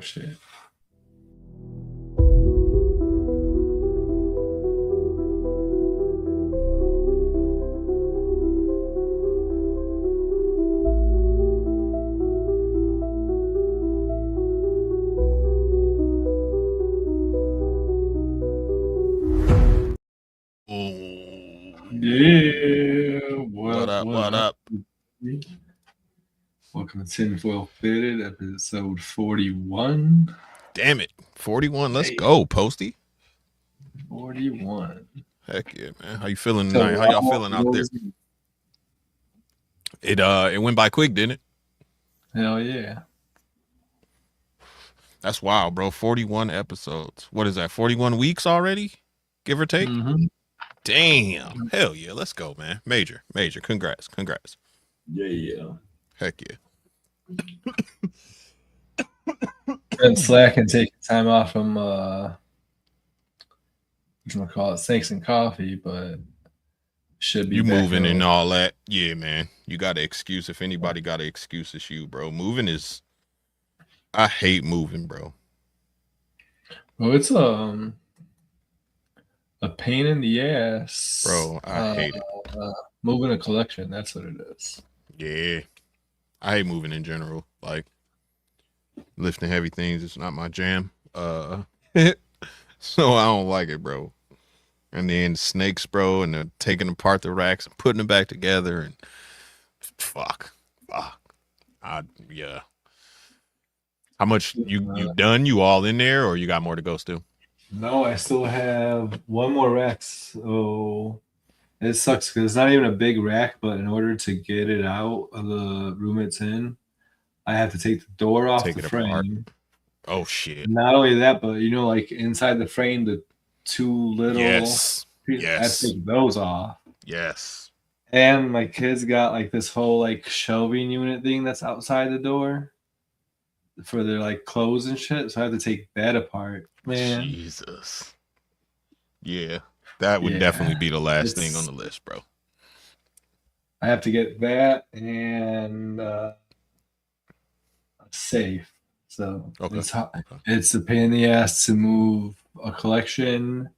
shit. Yeah. What up? What up? Welcome to Tinfoil Fitted, episode 41. Damn it. 41. Let's go, Posty. 41. Heck yeah, man. How you feeling tonight? How y'all feeling out there? It went by quick, didn't it? Hell yeah. That's wild, bro. 41 episodes. What is that? 41 weeks already? Give or take? Mm-hmm. Damn. Hell yeah. Let's go, man. Major. Congrats. Yeah. Heck yeah. And Slack and taking time off from Snakes and Coffee, but should be you back moving and all that. Yeah, man. You got an excuse. If anybody got an excuse, it's you, bro. Moving is I hate moving, bro. Well, it's a pain in the ass. Bro, I hate it. Moving a collection, that's what it is. Yeah. I hate moving in general. Like lifting heavy things is not my jam. So I don't like it, bro. And then snakes, bro, and they're taking apart the racks and putting them back together and fuck. Yeah. How much you done? You all in there, or you got more to go still? No, I still have one more rack. So it sucks because it's not even a big rack, but in order to get it out of the room it's in, I have to take the door off the frame. Apart. Oh shit! Not only that, but like inside the frame, the two little yes, I have to take those off. Yes. And my kids got like this whole like shelving unit thing that's outside the door for their like clothes and shit. So I have to take that apart. Man. Jesus. Yeah. That would definitely be the last thing on the list, bro. I have to get that and a safe. So it's a pain in the ass to move a collection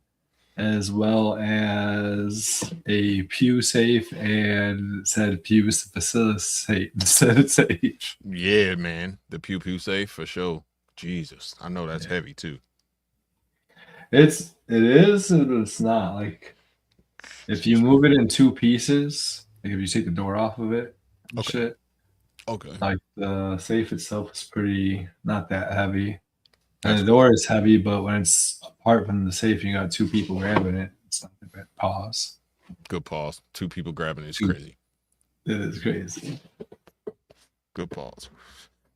as well as a pew safe and said pew facilitate safe. Yeah, man. The pew safe for sure. Jesus. I know that's heavy too. It is, but it's not. Like if you move it in two pieces, like if you take the door off of it and shit. Okay. Like the safe itself is pretty not that heavy. And the door is heavy, but when it's apart from the safe, you got two people grabbing it. It's not a bad pause. Good pause. Two people grabbing it is crazy. It is crazy. Good pause.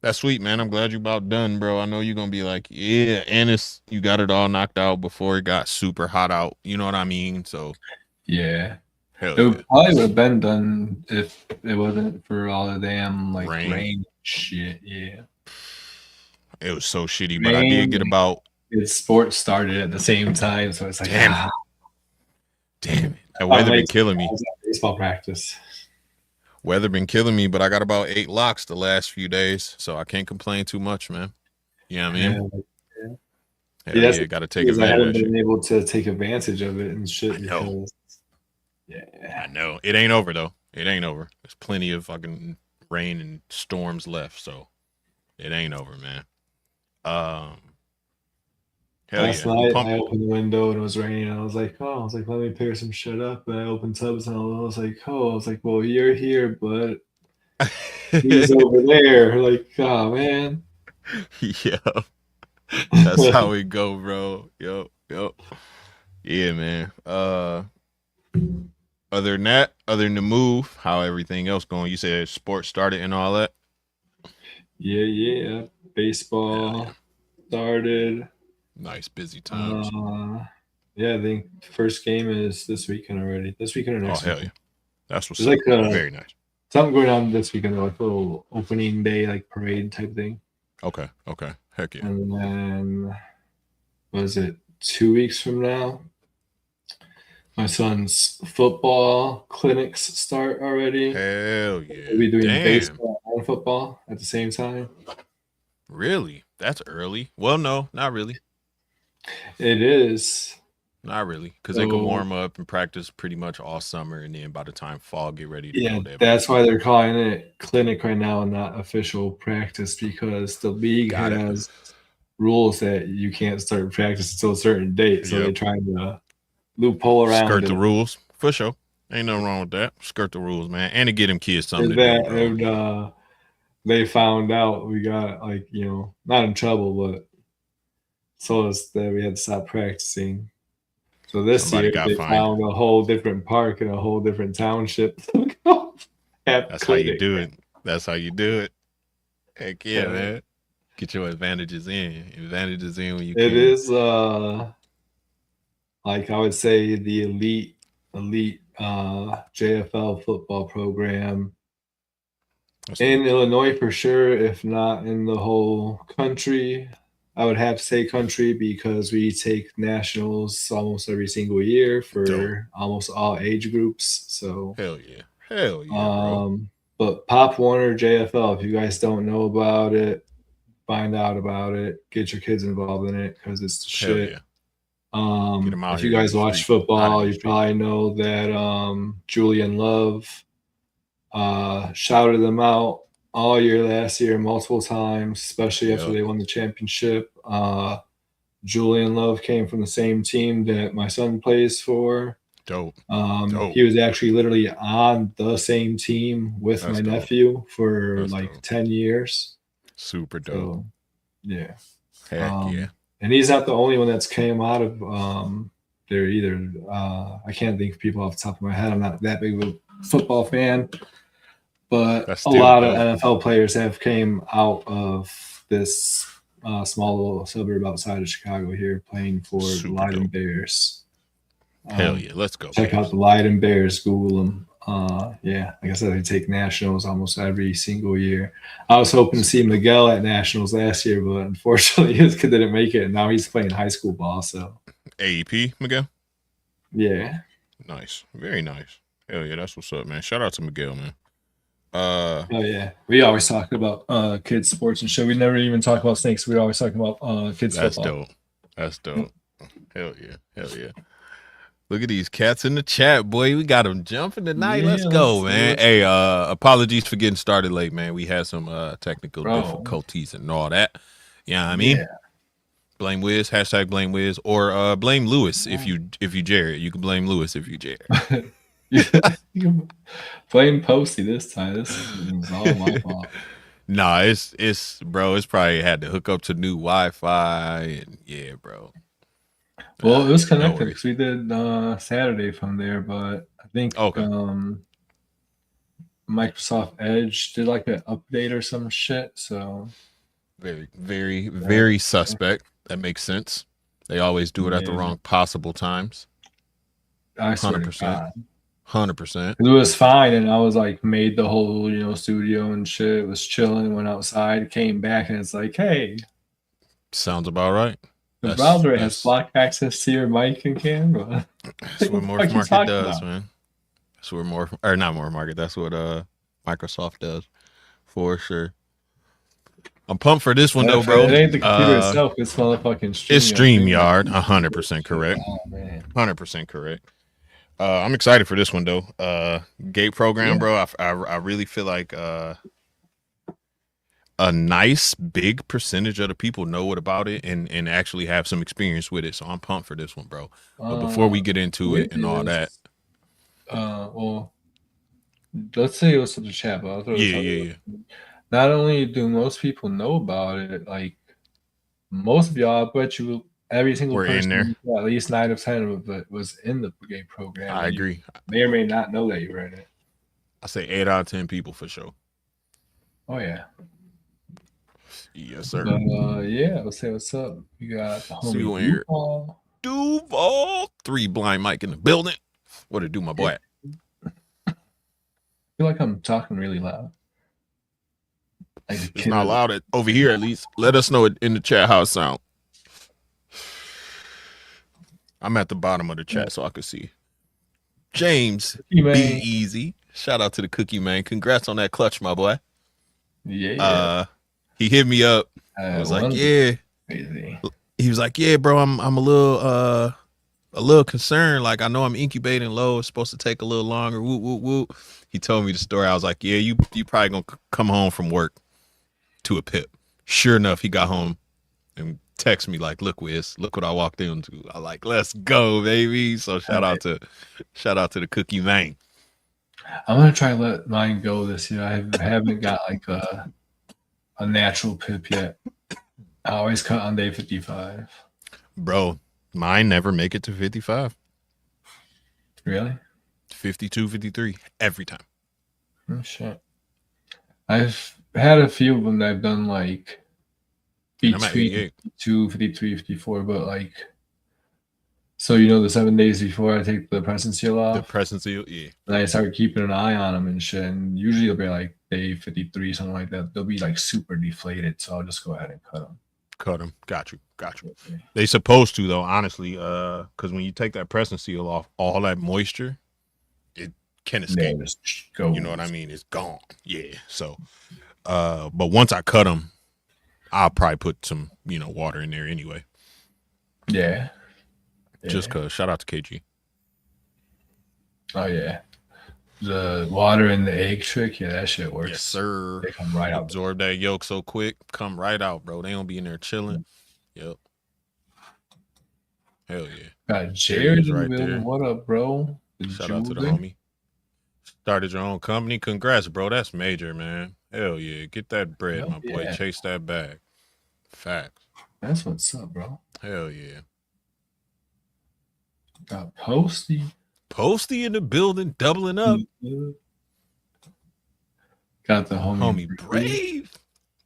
That's sweet, man. I'm glad you about done, bro. I know you're gonna be like, yeah, and you got it all knocked out before it got super hot out. You know what I mean? So yeah. Hell it probably would have been done if it wasn't for all the damn like rain shit. Yeah. It was so shitty, but I did get about sports started at the same time, so it's like damn it. That weather been killing me. Baseball practice. Weather been killing me, but I got about 8 locks the last few days, so I can't complain too much, man. You know what I mean? Yeah, got to take advantage. I haven't been able to take advantage of it and shit. I know. I know. It ain't over though. It ain't over. There's plenty of fucking rain and storms left, so it ain't over, man. Last night I opened the window and it was raining. I was like, let me pair some shit up. And I opened tubs and I was like, well, you're here, but he's over there. Like, oh man. Yeah. That's how we go, bro. Yo. Yeah, man. Other than the move, how everything else going? You said sports started and all that? Yeah. Baseball started. Nice, busy times. I think first game is this weekend already. This weekend or next weekend? Hell yeah. That's what's like very nice. Something going on this weekend, like a little opening day, like parade type thing. Okay. Heck yeah. And then, was it 2 weeks from now? My son's football clinics start already. Hell yeah. We'll be doing baseball and football at the same time. Really? That's early. Well, no, not really. It is. Not really, because they could So warm up and practice pretty much all summer, and then by the time fall get ready to yeah, go, they'll be that's ready. why they're calling it clinic right now and not official practice because the league Got it. has rules that you can't start practice until a certain date. So they're Yep. trying to loophole around Skirt the it. rules for sure. Ain't nothing wrong with that. Skirt the rules, man, and to get them kids something And to do, that bro. and they found out we got like, not in trouble, but told us that we had to stop practicing. So this Somebody year got they fined. found a whole different park in a whole different township to go have That's how you clinic. do it. That's how you do it. Heck yeah, So man. Get your advantages in. Advantages in when you it can. is like I would say the elite JFL football program That's in dope. Illinois for sure, if not in the whole country. I would have to say country because we take nationals almost every single year Dope. for almost all age groups. So, Hell yeah. Hell yeah, bro. um, but Pop Warner JFL, if you guys don't know about it, find out about it. Get your kids involved in it because it's the Hell shit. yeah. Get them out If you here in guys these watch streets. Out in football, these you streets. probably know that Julian Love shouted them out all year last year, multiple times, especially after Yep. they won the championship. Julian Love came from the same team that my son plays for. Dope. Dope. He was actually literally on the same team with my That's dope. nephew for That's like dope. 10 years. Super dope. So, yeah. Heck yeah. And he's not the only one that's came out of there either. I can't think of people off the top of my head. I'm not that big of a football fan, but That's a still lot of dope. NFL players have came out of this small little suburb outside of Chicago here, playing for the Super Leiden dope. Bears. Hell yeah. Let's go, Check out Bears. the Leiden Bears. Google them. Yeah, like I said, they take nationals almost every single year. I was hoping to see Super dope. Miguel at nationals last year, but unfortunately, his kid didn't make it. And now he's playing high school ball. So AEP, Miguel. yeah, Nice. Very nice. Hell yeah. That's what's up, man. Shout out to Miguel, man. oh yeah. We always talk about kids sports and shit. We never even talk about snakes. We're always talking about kids That's football. dope. That's dope. Hell yeah. Hell yeah. Look at these cats in the chat, boy. We got them jumping tonight. Yeah, Let's go, man. let's Hey, apologies for getting started late, man. We had some technical bro. difficulties and all that. Yeah, I mean, Yeah. blame Wiz, hashtag blame Wiz, or blame Lewis if you Jared. You can blame Lewis if you Jared. You can blame Posty this time. This is all my fault. Nah, it's bro. It's probably had to hook up to new Wi-Fi and yeah, bro. Well, it was No connected worries. because we did Saturday from there, but I think Okay. Microsoft Edge did like an update or some shit. So very suspect. That makes sense. They always do it at the yeah, wrong possible times. I swear to 100%. God. 100%. It was fine, and I was like, made the whole studio and shit. Was chilling, went outside, came back, and it's like, hey, Sounds about right. the browser has blocked access to your mic and camera. That's what What Morph you Market talking does, about? man. That's what not Morph Market. That's what Microsoft does for sure. I'm pumped for this one though, bro. It ain't the computer itself. It's motherfucking StreamYard. It's StreamYard. 100% correct. Oh man. 100% correct. I'm excited for this one though. Gate program, bro. I really feel like a nice big percentage of the people know what about it and actually have some experience with it. So I'm pumped for this one, bro. But before we get into it and all that, well, let's say what's in the chat, but yeah. Not only do most people know about it, like most of y'all, I bet you every single We're in person, there. at least 9 of 10 of it was in the game program. I agree. May or may not know that you were in it. I say 8 out of 10 people for sure. Oh yeah. Yes, sir. But yeah, let's say what's up. You got the homie Duval. 3 blind Mike in the building. What it do, my boy? I feel like I'm talking really loud. Like it's not loud over here, at least. Let us know in the chat how it sounds. I'm at the bottom of the chat so I can see. James Be Easy. Shout out to the Cookie Man. Congrats on that clutch, my boy. Yeah. He hit me up. I was like, One yeah. crazy. He was like, yeah, bro, I'm a little concerned. Like, I know I'm incubating low. It's supposed to take a little longer. Whoop, whoop, whoop. He told me the story. I was like, yeah, you probably gonna come home from work to a pip. Sure enough, he got home and text me like, look, Wiz, look what I walked into. I like, let's go, baby. So shout out to the cookie man. I'm gonna try to let mine go this year. I haven't got like a natural pip yet. I always cut on day 55. Bro, mine never make it to 55. Really? 52, 53 every time. Oh shit. I've had a few of them that I've done like And I'm at between 88. 52, 53, 54, but like, so the 7 days before I take the present seal The off, present seal, yeah. and I start keeping an eye on them and shit. And usually it'll be like day 53, something like that. They'll be like super deflated, so I'll just go ahead and cut them. Cut them. Got you. They supposed to though, honestly, because when you take that present seal off, all that moisture, it can escape. Yeah, just go. You know what I mean? It's gone. Yeah. So, but once I cut them, I'll probably put some, water in there anyway. Yeah. Just cause. Shout out to KG. Oh yeah. The water and the egg trick, yeah, that shit works. Yes, sir. They come right out. Absorb that yolk so quick, come right out, bro. They don't be in there chilling. Yep. Hell yeah. Got Jared in right the building. there. What up, bro? Shout out to the homie. Started your own company. Congrats, bro. That's major, man. Hell yeah. Get that bread, my boy. Yeah. Chase that bag. Facts. That's what's up, bro. Hell yeah. Got Posty. Posty in the building, doubling up. Got the homie Brave.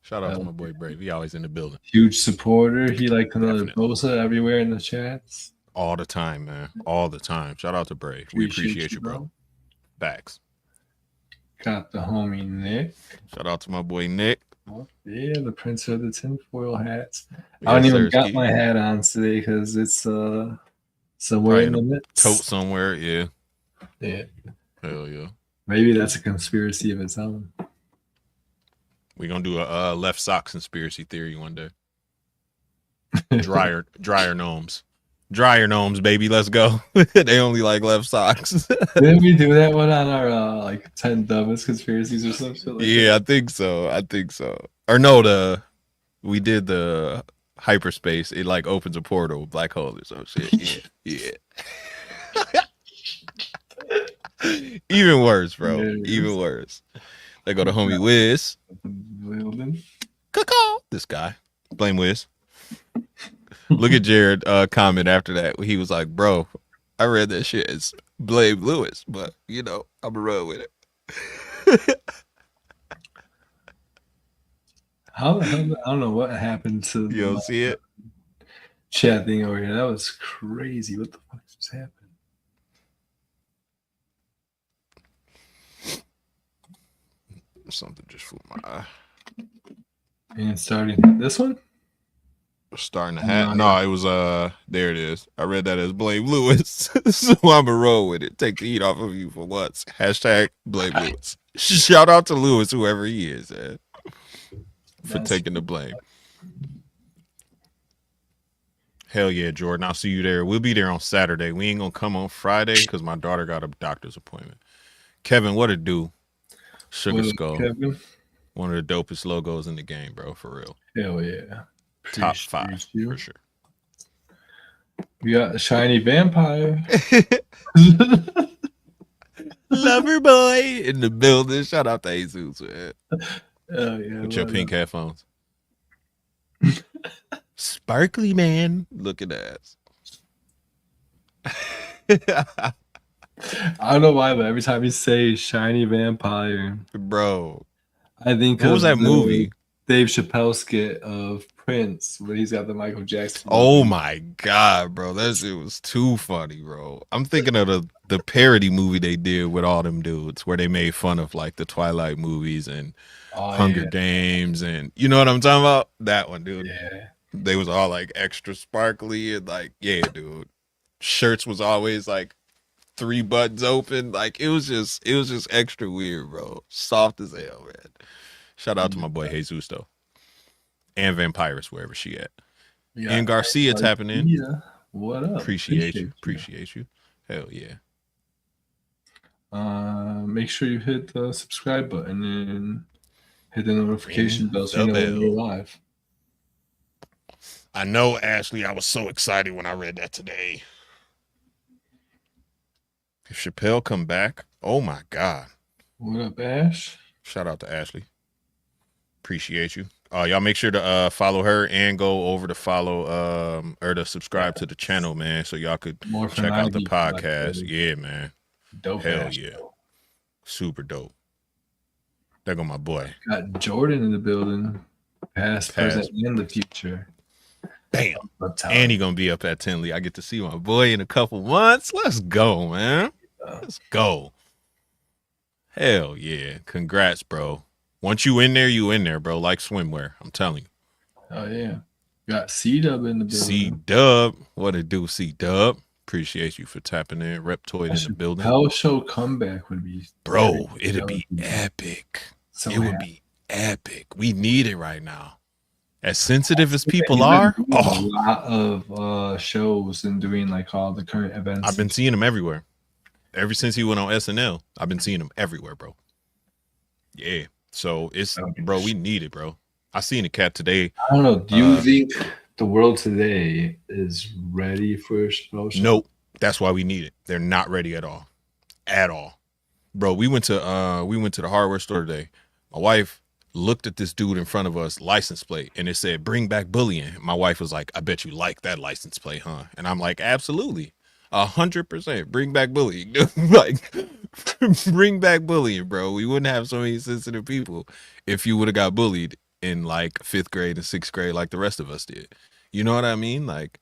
Shout out to my boy Brave. He always in the building. Huge supporter. He like another Bosa everywhere in the chats. All the time, man. All the time. Shout out to Brave. We appreciate you, bro. Facts. Got the homie Nick. Shout out to my boy Nick. Oh, yeah, the prince of the tinfoil hats. Yes, I don't even got my hat on today because it's somewhere in the midst. Tote somewhere, yeah. Yeah. Hell yeah. Maybe that's a conspiracy of its own. We're gonna do a left sock conspiracy theory one day. Dryer gnomes. Dryer gnomes, baby. Let's go. They only like left socks. Didn't we do that one on our like 10 dumbest conspiracies or something? Like yeah, that? I think so. Or no, we did the hyperspace. It like opens a portal, black hole or some shit. Yeah. Even worse, bro. Even worse. They go to homie Wiz. This guy. Blame Wiz. Look at Jared comment after that. He was like, bro, I read that shit as blame Lewis, but I'm gonna run with it. How the hell? I don't know what happened to you don't see it? Chat thing over here. That was crazy. What the fuck just happened? Something just flew my eye. And starting this one? Starting the hat. No, it was there it is. I read that as blame Lewis. So I'm a roll with it. Take the heat off of you for once. Hashtag blame Lewis. Shout out to Lewis, whoever he is, man, for taking the blame. Hell yeah, Jordan. I'll see you there. We'll be there on Saturday. We ain't gonna come on Friday because my daughter got a doctor's appointment. Kevin, what it do? Sugar Skull. Kevin? One of the dopest logos in the game, bro, for real. Hell yeah. Top 5 for sure. We got a shiny vampire. Lover boy in the building. Shout out to Jesus, man. Oh yeah. With your pink headphones. Sparkly man. Look at that. I don't know why, but every time you say shiny vampire, bro, I think what was that movie? Dave Chappelle skit of Prince where he's got the Michael Jackson. Oh my god, bro, that shit was too funny, bro. I'm thinking of the parody movie they did with all them dudes where they made fun of like the Twilight movies and Hunger Games, and you know what I'm talking about? That one, dude. Yeah. They was all like extra sparkly and like, yeah, dude. Shirts was always like 3 buttons open. Like it was just extra weird, bro. Soft as hell, man. Shout out to my boy Jesus though. and Vampirus wherever she at. Yeah, And Garcia tapping in. yeah. What up? Appreciate you. Hell yeah. Make sure you hit the subscribe button and hit the notification Ring bell so the you know when we're bell. live. I know, Ashley. I was so excited when I read that today. If Chappelle come back, oh my God. What up, Ash? Shout out to Ashley. Appreciate you. Y'all make sure to follow her and go over to follow or to subscribe to the channel, man, so y'all could More check out the podcast. Like, Yeah, man. dope. Hell Ash, yeah. bro. Super dope. There go my boy. Got Jordan in the building. Past, present, and the future. Bam. And he gonna be up at Tinley. I get to see my boy in a couple months. Let's go, man. Let's go. Hell yeah. Congrats, bro. Once you in there, bro. Like swimwear. I'm telling you. Oh yeah. Got C-Dub in the building. C-Dub. What it do, C-Dub? Appreciate you for tapping in. Reptoid in the building. Hell show comeback would be, bro. It'd be epic. So it would be epic. We need it right now. As sensitive as people are, a lot of shows and doing like all the current events. I've been seeing them everywhere. Ever since he went on SNL, I've been seeing him everywhere, bro. Yeah. So it's, bro, we need it, bro. I seen a cat today. I don't know. Do you think the world today is ready for a show? Nope. That's why we need it. They're not ready at all. At all. Bro, we went to the hardware store today. My wife looked at this dude in front of us, license plate, and it said, "Bring back bullying." My wife was like, "I bet you like that license plate, huh?" And I'm like, "Absolutely. 100%. Bring back bullying." Like, bring back bullying, bro. We wouldn't have so many sensitive people if you would have got bullied in like 5th grade and 6th grade like the rest of us did. You know what I mean? Like,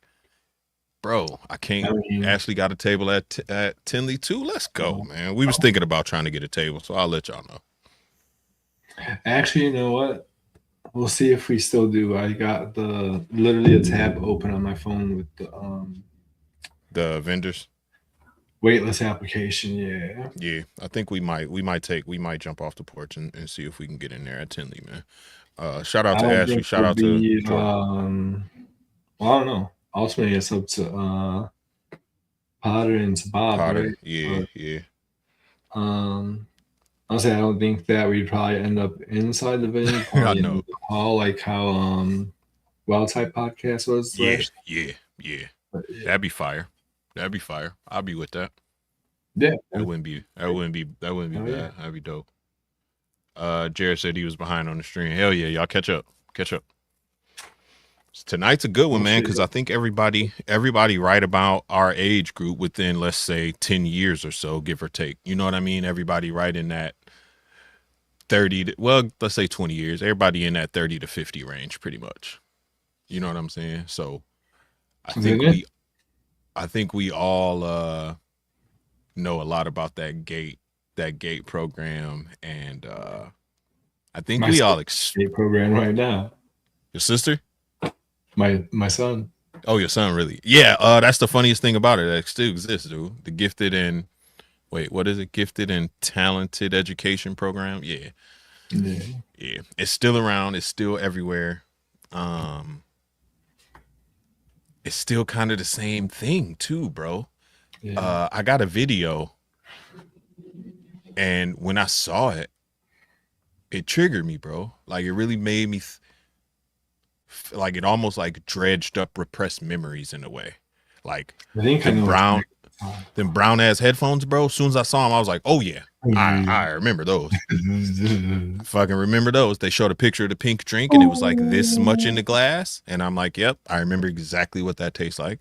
bro, I can't. Ashley got a table at Tinley too. Let's go, man. We was thinking about trying to get a table, so I'll let y'all know. Actually, you know what? We'll see if we still do. I got literally a tab open on my phone with the vendors waitlist application. Yeah. I think we might jump off the porch and see if we can get in there at Tinley, man. Shout out to Ashley. Shout out to well, I don't know. Ultimately, it's up to Potter and to Bob, right? Yeah. Honestly, I don't think that we'd probably end up inside the venue. I know. Hall, like how Wild Type Podcast was. Yeah. That'd be fire. I'll be with that. Yeah. That wouldn't be bad. Yeah. That'd be dope. Jared said he was behind on the stream. Hell yeah, y'all catch up. Tonight's a good one, man, because I think everybody right about our age group within, let's say, 10 years or so, give or take. You know what I mean? Everybody right in that 30 let's say 20 years. Everybody in that 30 to 50 range, pretty much. You know what I'm saying? So I think we all know a lot about that gate program, and I think we all gate program right now. Your sister? My son. Oh, your son, really? Yeah. That's the funniest thing about it. That still exists, dude. The gifted and gifted and talented education program. Yeah. It's still around. It's still everywhere. It's still kind of the same thing too, bro. Yeah. I got a video, and when I saw it, it triggered me, bro. Like, it really made me like, it almost like dredged up repressed memories in a way. Like, them brown ass headphones, bro. As soon as I saw them, I was like, oh yeah, I remember those. I fucking remember those. They showed a picture of the pink drink, and it was like this much in the glass, and I'm like, yep, I remember exactly what that tastes like.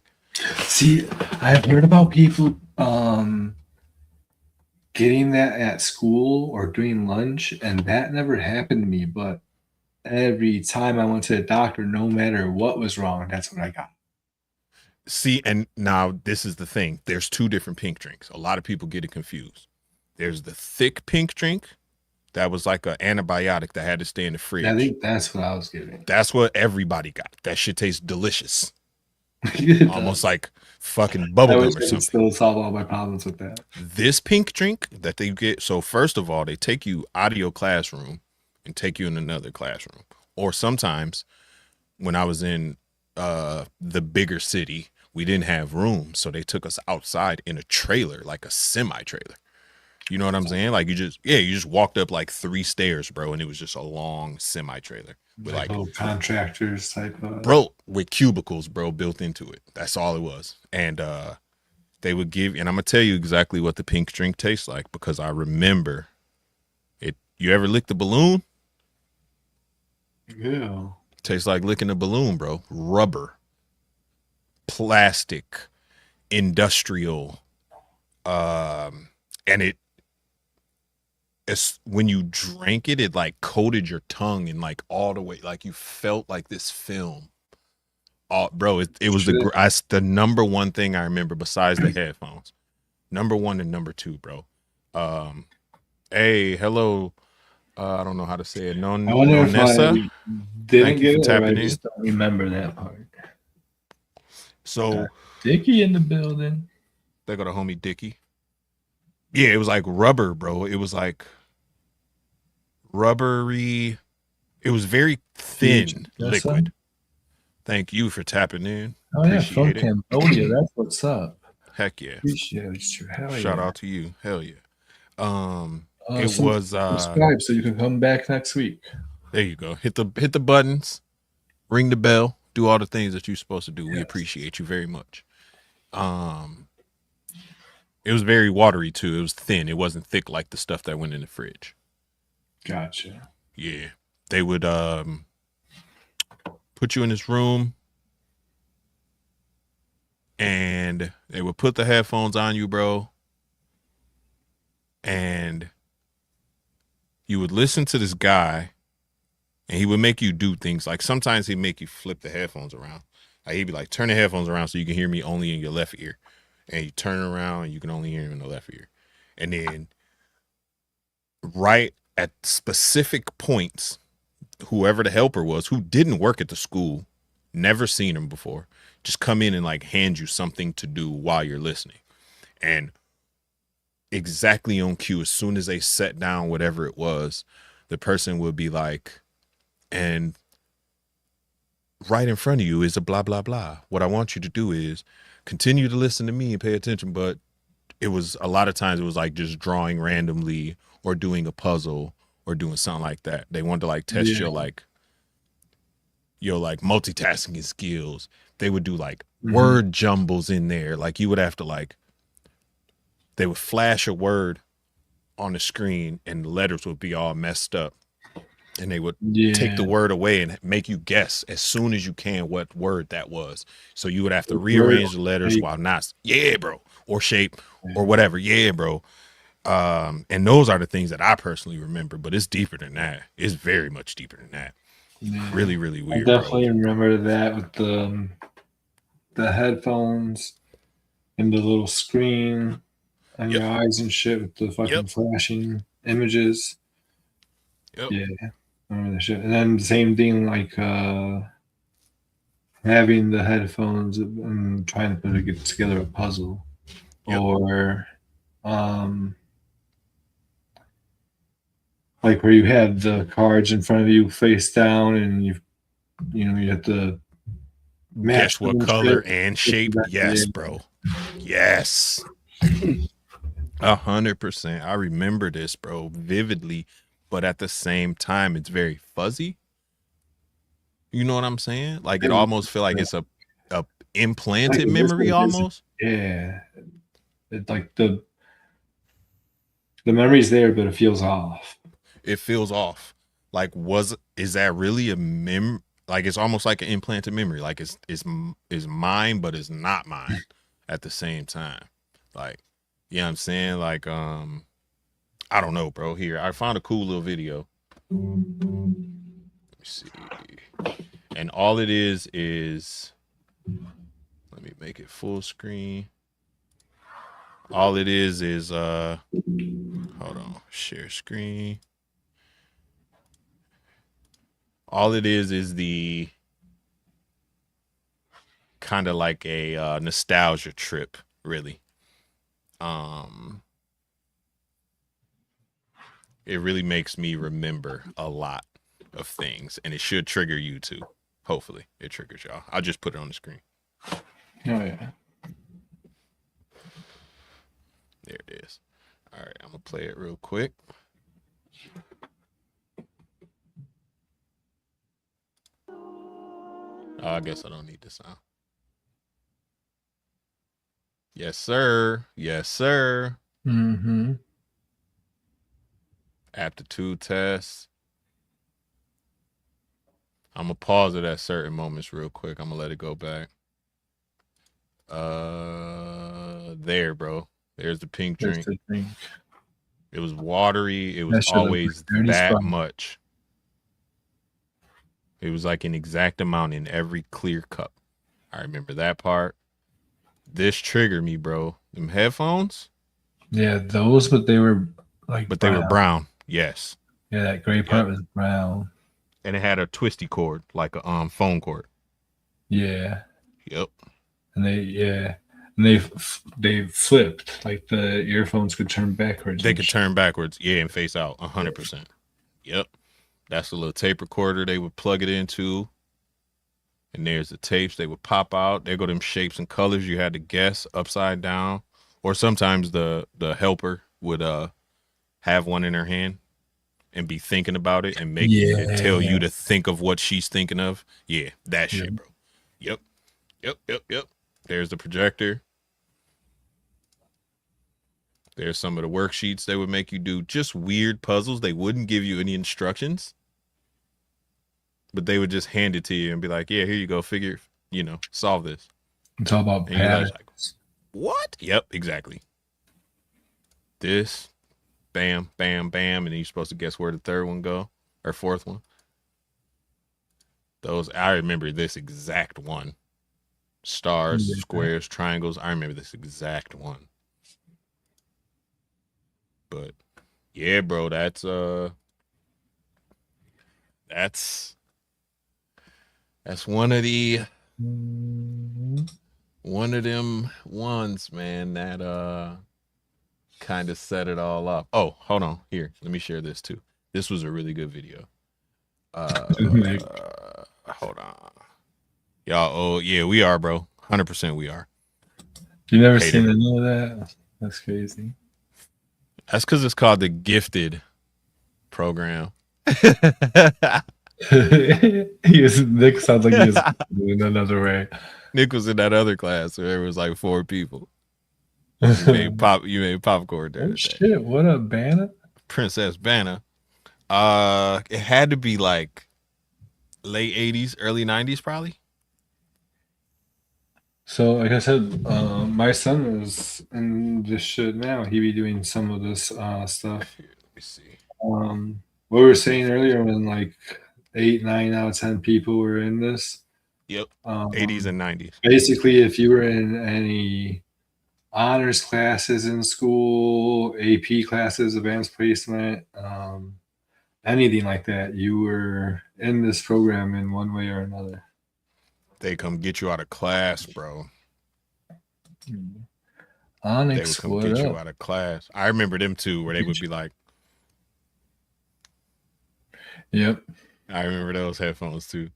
See, I've heard about people getting that at school or doing lunch, and that never happened to me, but every time I went to the doctor, no matter what was wrong, that's what I got. See, and now this is the thing. There's 2 different pink drinks. A lot of people get it confused. There's the thick pink drink that was like an antibiotic that had to stay in the fridge. I think that's what I was getting. That's what everybody got. That shit tastes delicious. Almost like fucking bubblegum or something. Still solve all my problems with that. This pink drink that they get, so first of all, they take you out of your classroom and take you in another classroom. Or sometimes when I was in the bigger city, we didn't have room, so they took us outside in a trailer, like a semi trailer. You know what I'm saying? Like you just walked up like 3 stairs, bro, and it was just a long semi trailer with Like like, little contractors type of. bro, with cubicles, bro, built into it. That's all it was. And they would give, and I'm gonna tell you exactly what the pink drink tastes like because I remember it. You ever licked the balloon? Yeah. Tastes like licking a balloon, bro. Rubber, plastic, industrial, and it's when you drank it, it like coated your tongue and like all the way, like you felt like this film. Oh, bro, it was the number one thing I remember besides the headphones. Number one and number two, bro. Hey, hello. I don't know how to say it. No, I wonder if I Nessa. didn't Thank you get for it or I tapping in. just don't remember that part. So Dickie in the building. they got a homie Dickie. Yeah, it was like rubber, bro. It was like rubbery. It was very thin liquid. Thank you for tapping in. Oh yeah, from Cambodia. That's what's up. Heck yeah. Appreciate you. Hell Shout yeah. out to you. Hell yeah. It So was subscribe so you can come back next week. There you go. Hit the buttons, ring the bell, do all the things that you're supposed to do. Yes. We appreciate you very much. It was very watery too. It was thin. It wasn't thick like the stuff that went in the fridge. Gotcha. Yeah. They would put you in this room and they would put the headphones on you, bro. And you would listen to this guy and he would make you do things. Like sometimes he'd make you flip the headphones around. Like he'd be like, turn the headphones around so you can hear me only in your left ear. And you turn around and you can only hear him in the left ear. And then right at specific points, whoever the helper was, who didn't work at the school, never seen him before, just come in and like hand you something to do while you're listening. And exactly on cue, as soon as they set down whatever it was, the person would be like, and right in front of you is a blah, blah, blah. What I want you to do is continue to listen to me and pay attention. But it was a lot of times it was like just drawing randomly or doing a puzzle or doing something like that. They wanted to like test your like multitasking skills. They would do like word jumbles in there. Like you would have to like, they would flash a word on the screen and the letters would be all messed up. And they would take the word away and make you guess as soon as you can what word that was. So you would have to rearrange the letters while not, bro, or shape or whatever. Yeah, bro. And those are the things that I personally remember, but it's deeper than that. It's very much deeper than that. Yeah. Really, really weird. I definitely remember that with the headphones and the little screen on your eyes and shit with the fucking flashing images. Yeah. Remember that shit. And then the same thing like having the headphones and trying to get together a puzzle. Or like where you had the cards in front of you face down and you have to guess what color and shape. Yes, bro. Yes. 100%. I remember this, bro, vividly, but at the same time, it's very fuzzy. You know what I'm saying? Like it almost feel like it's a implanted memory almost. Yeah. It's like the memory's there, but it feels off. It feels off. Like, is that really a like it's almost like an implanted memory. Like it's mine, but it's not mine at the same time. Like, you know what I'm saying? Like, I don't know, bro. Here, I found a cool little video. Let me see. And all it is, let me make it full screen. All it is, hold on, share screen. All it is the kind of like a nostalgia trip, really. It really makes me remember a lot of things, and it should trigger you too. Hopefully it triggers y'all. I'll just put it on the screen. Oh yeah. There it is. All right, I'm gonna play it real quick. Oh, I guess I don't need the sound. Yes, sir. Yes, sir. Mm-hmm. Aptitude test. I'm gonna pause it at certain moments real quick. I'm gonna let it go back. There, bro. There's the pink drink. The drink. It was watery. It was always that much. It was like an exact amount in every clear cup. I remember that part. This triggered me, bro. Them headphones. Yeah, those, but they were like. But brown. They were brown. Yes. Yeah, that gray part was brown. And it had a twisty cord, like a phone cord. Yeah. Yep. And they flipped, like the earphones could turn backwards. They could turn backwards, yeah, and face out 100%. Yep. That's a little tape recorder they would plug it into. And there's the tapes they would pop out. There go them shapes and colors you had to guess upside down. Or sometimes the helper would have one in her hand and be thinking about it and make and tell you to think of what she's thinking of. Yeah, that shit, bro. Yep. There's the projector. There's some of the worksheets they would make you do, just weird puzzles. They wouldn't give you any instructions, but they would just hand it to you and be like, yeah, here you go. Figure, solve this. It's all about patterns. Like, what? Yep, exactly. This, bam, bam, bam. And then you're supposed to guess where the third one go or fourth one. I remember this exact one. Stars, squares, triangles. I remember this exact one. But yeah, bro, that's one of them ones, man, that kind of set it all up. Oh, hold on. Here, let me share this too. This was a really good video. Hold on. Y'all, oh yeah, we are, bro. 100% we are. You never seen any of that? That's crazy. That's because it's called the Gifted program. Nick sounds like he was in another way. Nick was in that other class where there was like 4 people. You made popcorn there. Oh shit! What a Banna? Princess Banna. It had to be like late 80s, early 90s, probably. So, like I said, my son is in this shit now. He be doing some of this stuff. Here, let me see. What we were saying earlier, when like 8, 9 out of 10 people were in this. Yep. 80s and 90s. Basically, if you were in any honors classes in school, AP classes, advanced placement, anything like that, you were in this program in one way or another. They come get you out of class, bro. Onyx, they would come get you out of class. I remember them too, where they would be like, yep. I remember those headphones too.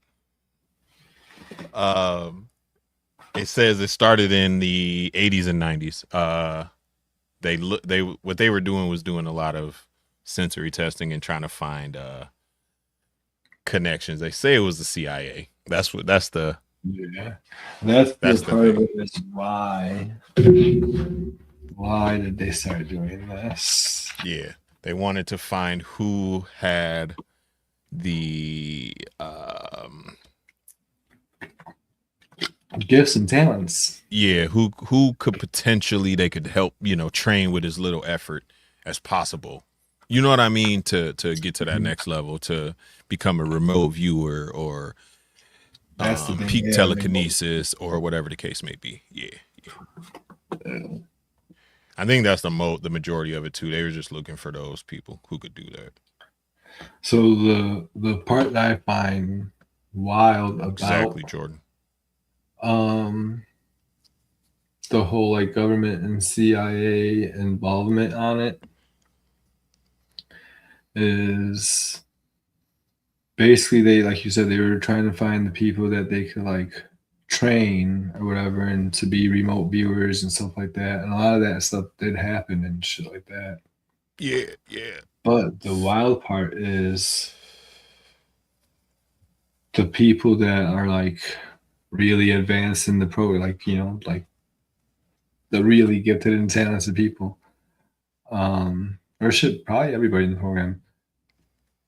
It says it started in the 80s and 90s. What they were doing was doing a lot of sensory testing and trying to find connections. They say it was the CIA. That's the part of it is why did they start doing this? Yeah, they wanted to find who had the gifts and talents. Yeah, who could potentially they could help, train with as little effort as possible. You know what I mean? To get to that next level, to become a remote viewer or peak telekinesis or whatever the case may be. Yeah. I think that's the majority of it too. They were just looking for those people who could do that. So the part that I find wild about exactly, Jordan, the whole like government and CIA involvement on it is basically they, like you said, they were trying to find the people that they could like train or whatever and to be remote viewers and stuff like that. And a lot of that stuff did happen and shit like that. Yeah, yeah. But the wild part is the people that are like really advanced in the program, like, you know, like the really gifted and talented people. Or shit, probably everybody in the program.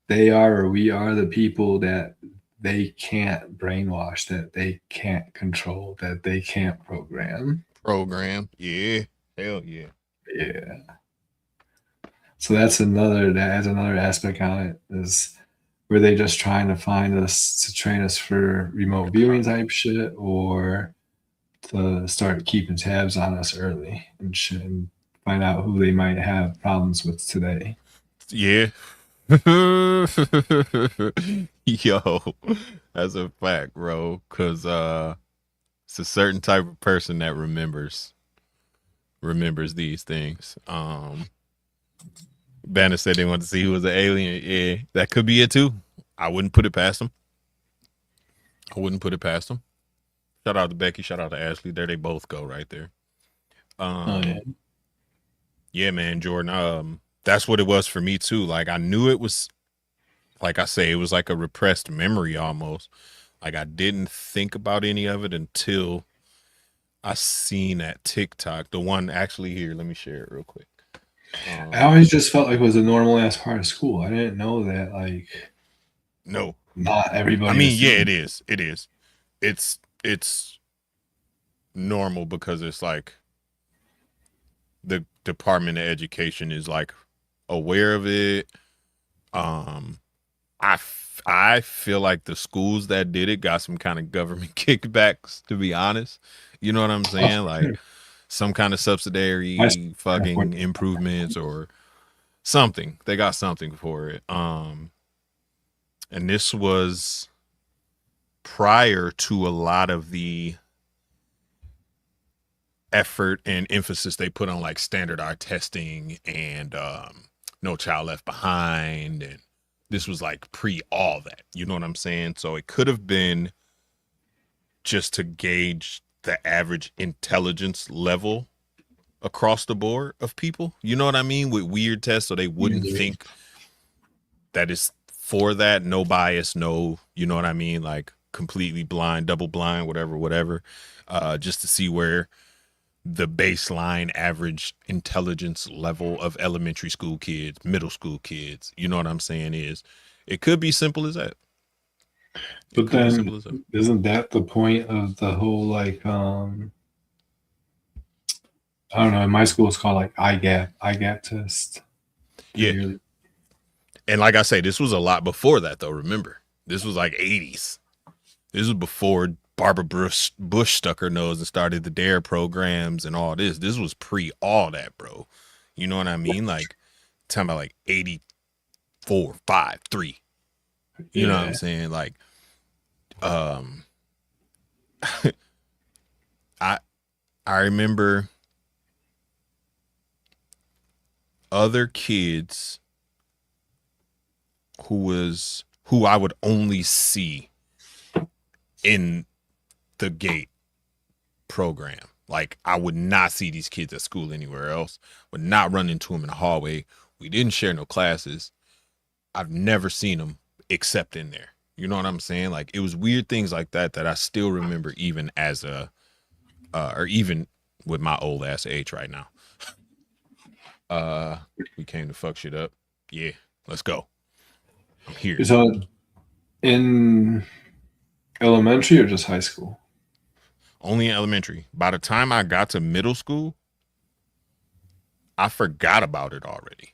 They are, or we are, the people that they can't brainwash, that they can't control, that they can't program. Program. Yeah. Hell yeah. Yeah. So that adds another aspect on it. Is were they just trying to find us to train us for remote viewing type shit, or to start keeping tabs on us early and shit, and find out who they might have problems with today? Yeah. Yo, that's a fact, bro. Cause it's a certain type of person that remembers these things. Banner said they want to see who was an alien. Yeah, that could be it too. I wouldn't put it past them. I wouldn't put it past them. Shout out to Becky. Shout out to Ashley. There they both go right there. Oh yeah. Yeah, man, Jordan. That's what it was for me too. Like I knew it was, like I say, it was like a repressed memory almost. Like I didn't think about any of it until I seen that TikTok. The one actually here. Let me share it real quick. I always just felt like it was a normal ass part of school. I didn't know that like No, not everybody. I mean, was yeah, doing it is. It is. It's normal because it's like the Department of Education is like aware of it. I feel like the schools that did it got some kind of government kickbacks, to be honest. You know what I'm Oh, saying? for Like sure. some kind of My subsidiary fucking improvements or something. They got something for it. And this was prior to a lot of the effort and emphasis they put on like standard art testing and No Child Left Behind, and this was like pre all that, you know what I'm saying? So it could have been just to gauge the average intelligence level across the board of people, you know what I mean, with weird tests, so they wouldn't think that it's for that, no bias, no, you know what I mean, like completely blind, double blind, whatever, just to see where the baseline average intelligence level of elementary school kids, middle school kids, you know what I'm saying, is. It could be simple as that. It But could be then simple as that. isn't that the point of the whole like I don't know, in my school it's called like IGAP test. Yeah. And like I say, this was a lot before that though, remember. This was like 80s. This was before Barbara Bush stuck her nose and started the DARE programs and all this. This was pre all that, bro. You know what I mean? Like, talking about like 84, 5, 3. You know what I'm saying? Like, I remember other kids who I would only see in the gate program. Like I would not see these kids at school anywhere else, would not run into them in the hallway. We didn't share no classes. I've never seen them except in there. You know what I'm saying? Like it was weird things like that that I still remember even as a or even with my old ass age right now. We came to fuck shit up. Yeah, let's go. I'm here. So in elementary or just high school? Only in elementary. By the time I got to middle school, I forgot about it already.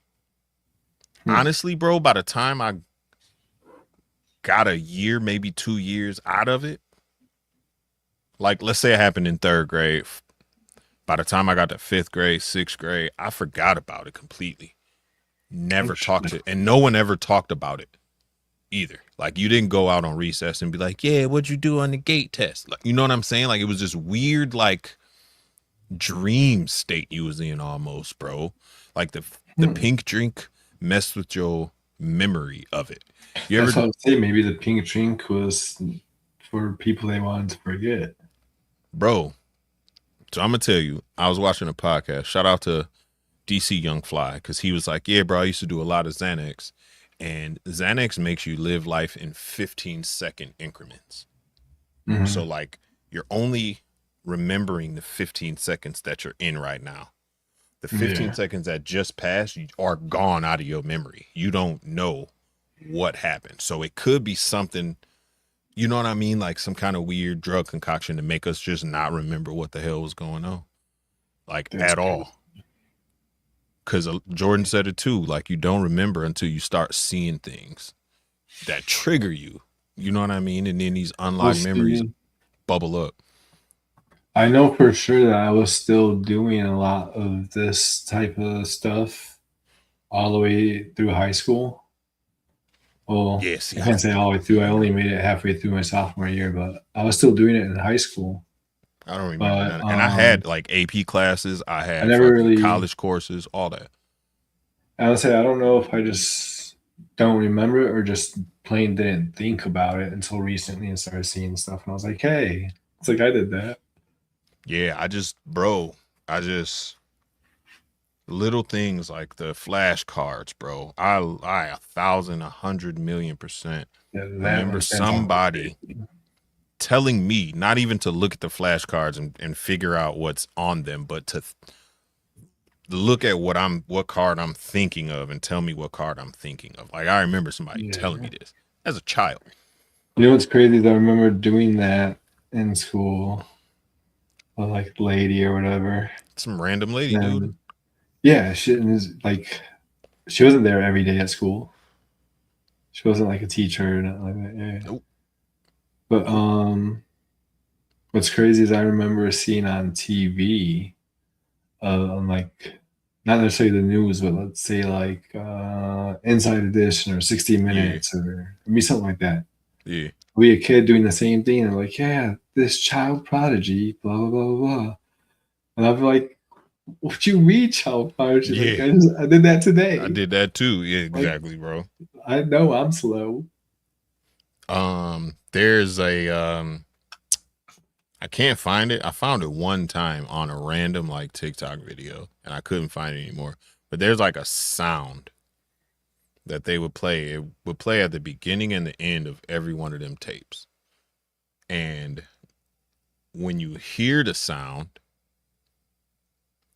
Honestly, bro, by the time I got a year, maybe 2 years out of it, like let's say it happened in 3rd grade. By the time I got to 5th grade, 6th grade, I forgot about it completely. Never talked to it. And no one ever talked about it either. Like you didn't go out on recess and be like, yeah, what'd you do on the gate test? Like, you know what I'm saying? Like it was this weird, like dream state you was in almost, bro. Like the pink drink messed with your memory of it. You That's ever, what I would say. Maybe the pink drink was for people they wanted to forget. bro? So I'm gonna tell you, I was watching a podcast. Shout out to DC Young Fly, because he was like, yeah, bro, I used to do a lot of Xanax, and Xanax makes you live life in 15-second increments. Mm-hmm. So like you're only remembering the 15 seconds that you're in right now. The 15 seconds that just passed are gone out of your memory. You don't know what happened. So it could be something, you know what I mean? Like some kind of weird drug concoction to make us just not remember what the hell was going on. Like That's at all. Because Jordan said it too. Like you don't remember until you start seeing things that trigger you. You know what I mean? And then these unlocked memories bubble up. I know for sure that I was still doing a lot of this type of stuff all the way through high school. Well, Yeah, see, I can't say all the way through. I only made it halfway through my sophomore year, but I was still doing it in high school. I don't remember But none. And I had like AP classes. I I had never fucking really college courses, all that. honestly, I don't know if I just don't remember it or just plain didn't think about it until recently and started seeing stuff. And I was like, hey, it's like I did that. Yeah, I just little things like the flashcards, bro. I 1,000, 100,000,000% Yeah, that remember one stands out. somebody telling me not even to look at the flashcards and figure out what's on them, but to look at what card I'm thinking of and tell me what card I'm thinking of. Like I remember somebody telling me this as a child. You know what's crazy is I remember doing that in school, with like lady or whatever. Some random lady, dude. Yeah, she was like, she wasn't there every day at school. She wasn't like a teacher or nothing like that. Yeah. Nope. But what's crazy is I remember seeing on TV, on like not necessarily the news, but let's say like Inside Edition or 60 Minutes or it'd be something like that. Yeah. We a kid doing the same thing, and like, yeah, this child prodigy, blah blah blah blah. And I'm like, what you mean, child prodigy? Yeah. Like, I did that today. I did that too. Yeah, exactly, like, bro. I know I'm slow. There's a I can't find it. I found it one time on a random like TikTok video and I couldn't find it anymore. But there's like a sound that they would play. It would play at the beginning and the end of every one of them tapes. And when you hear the sound,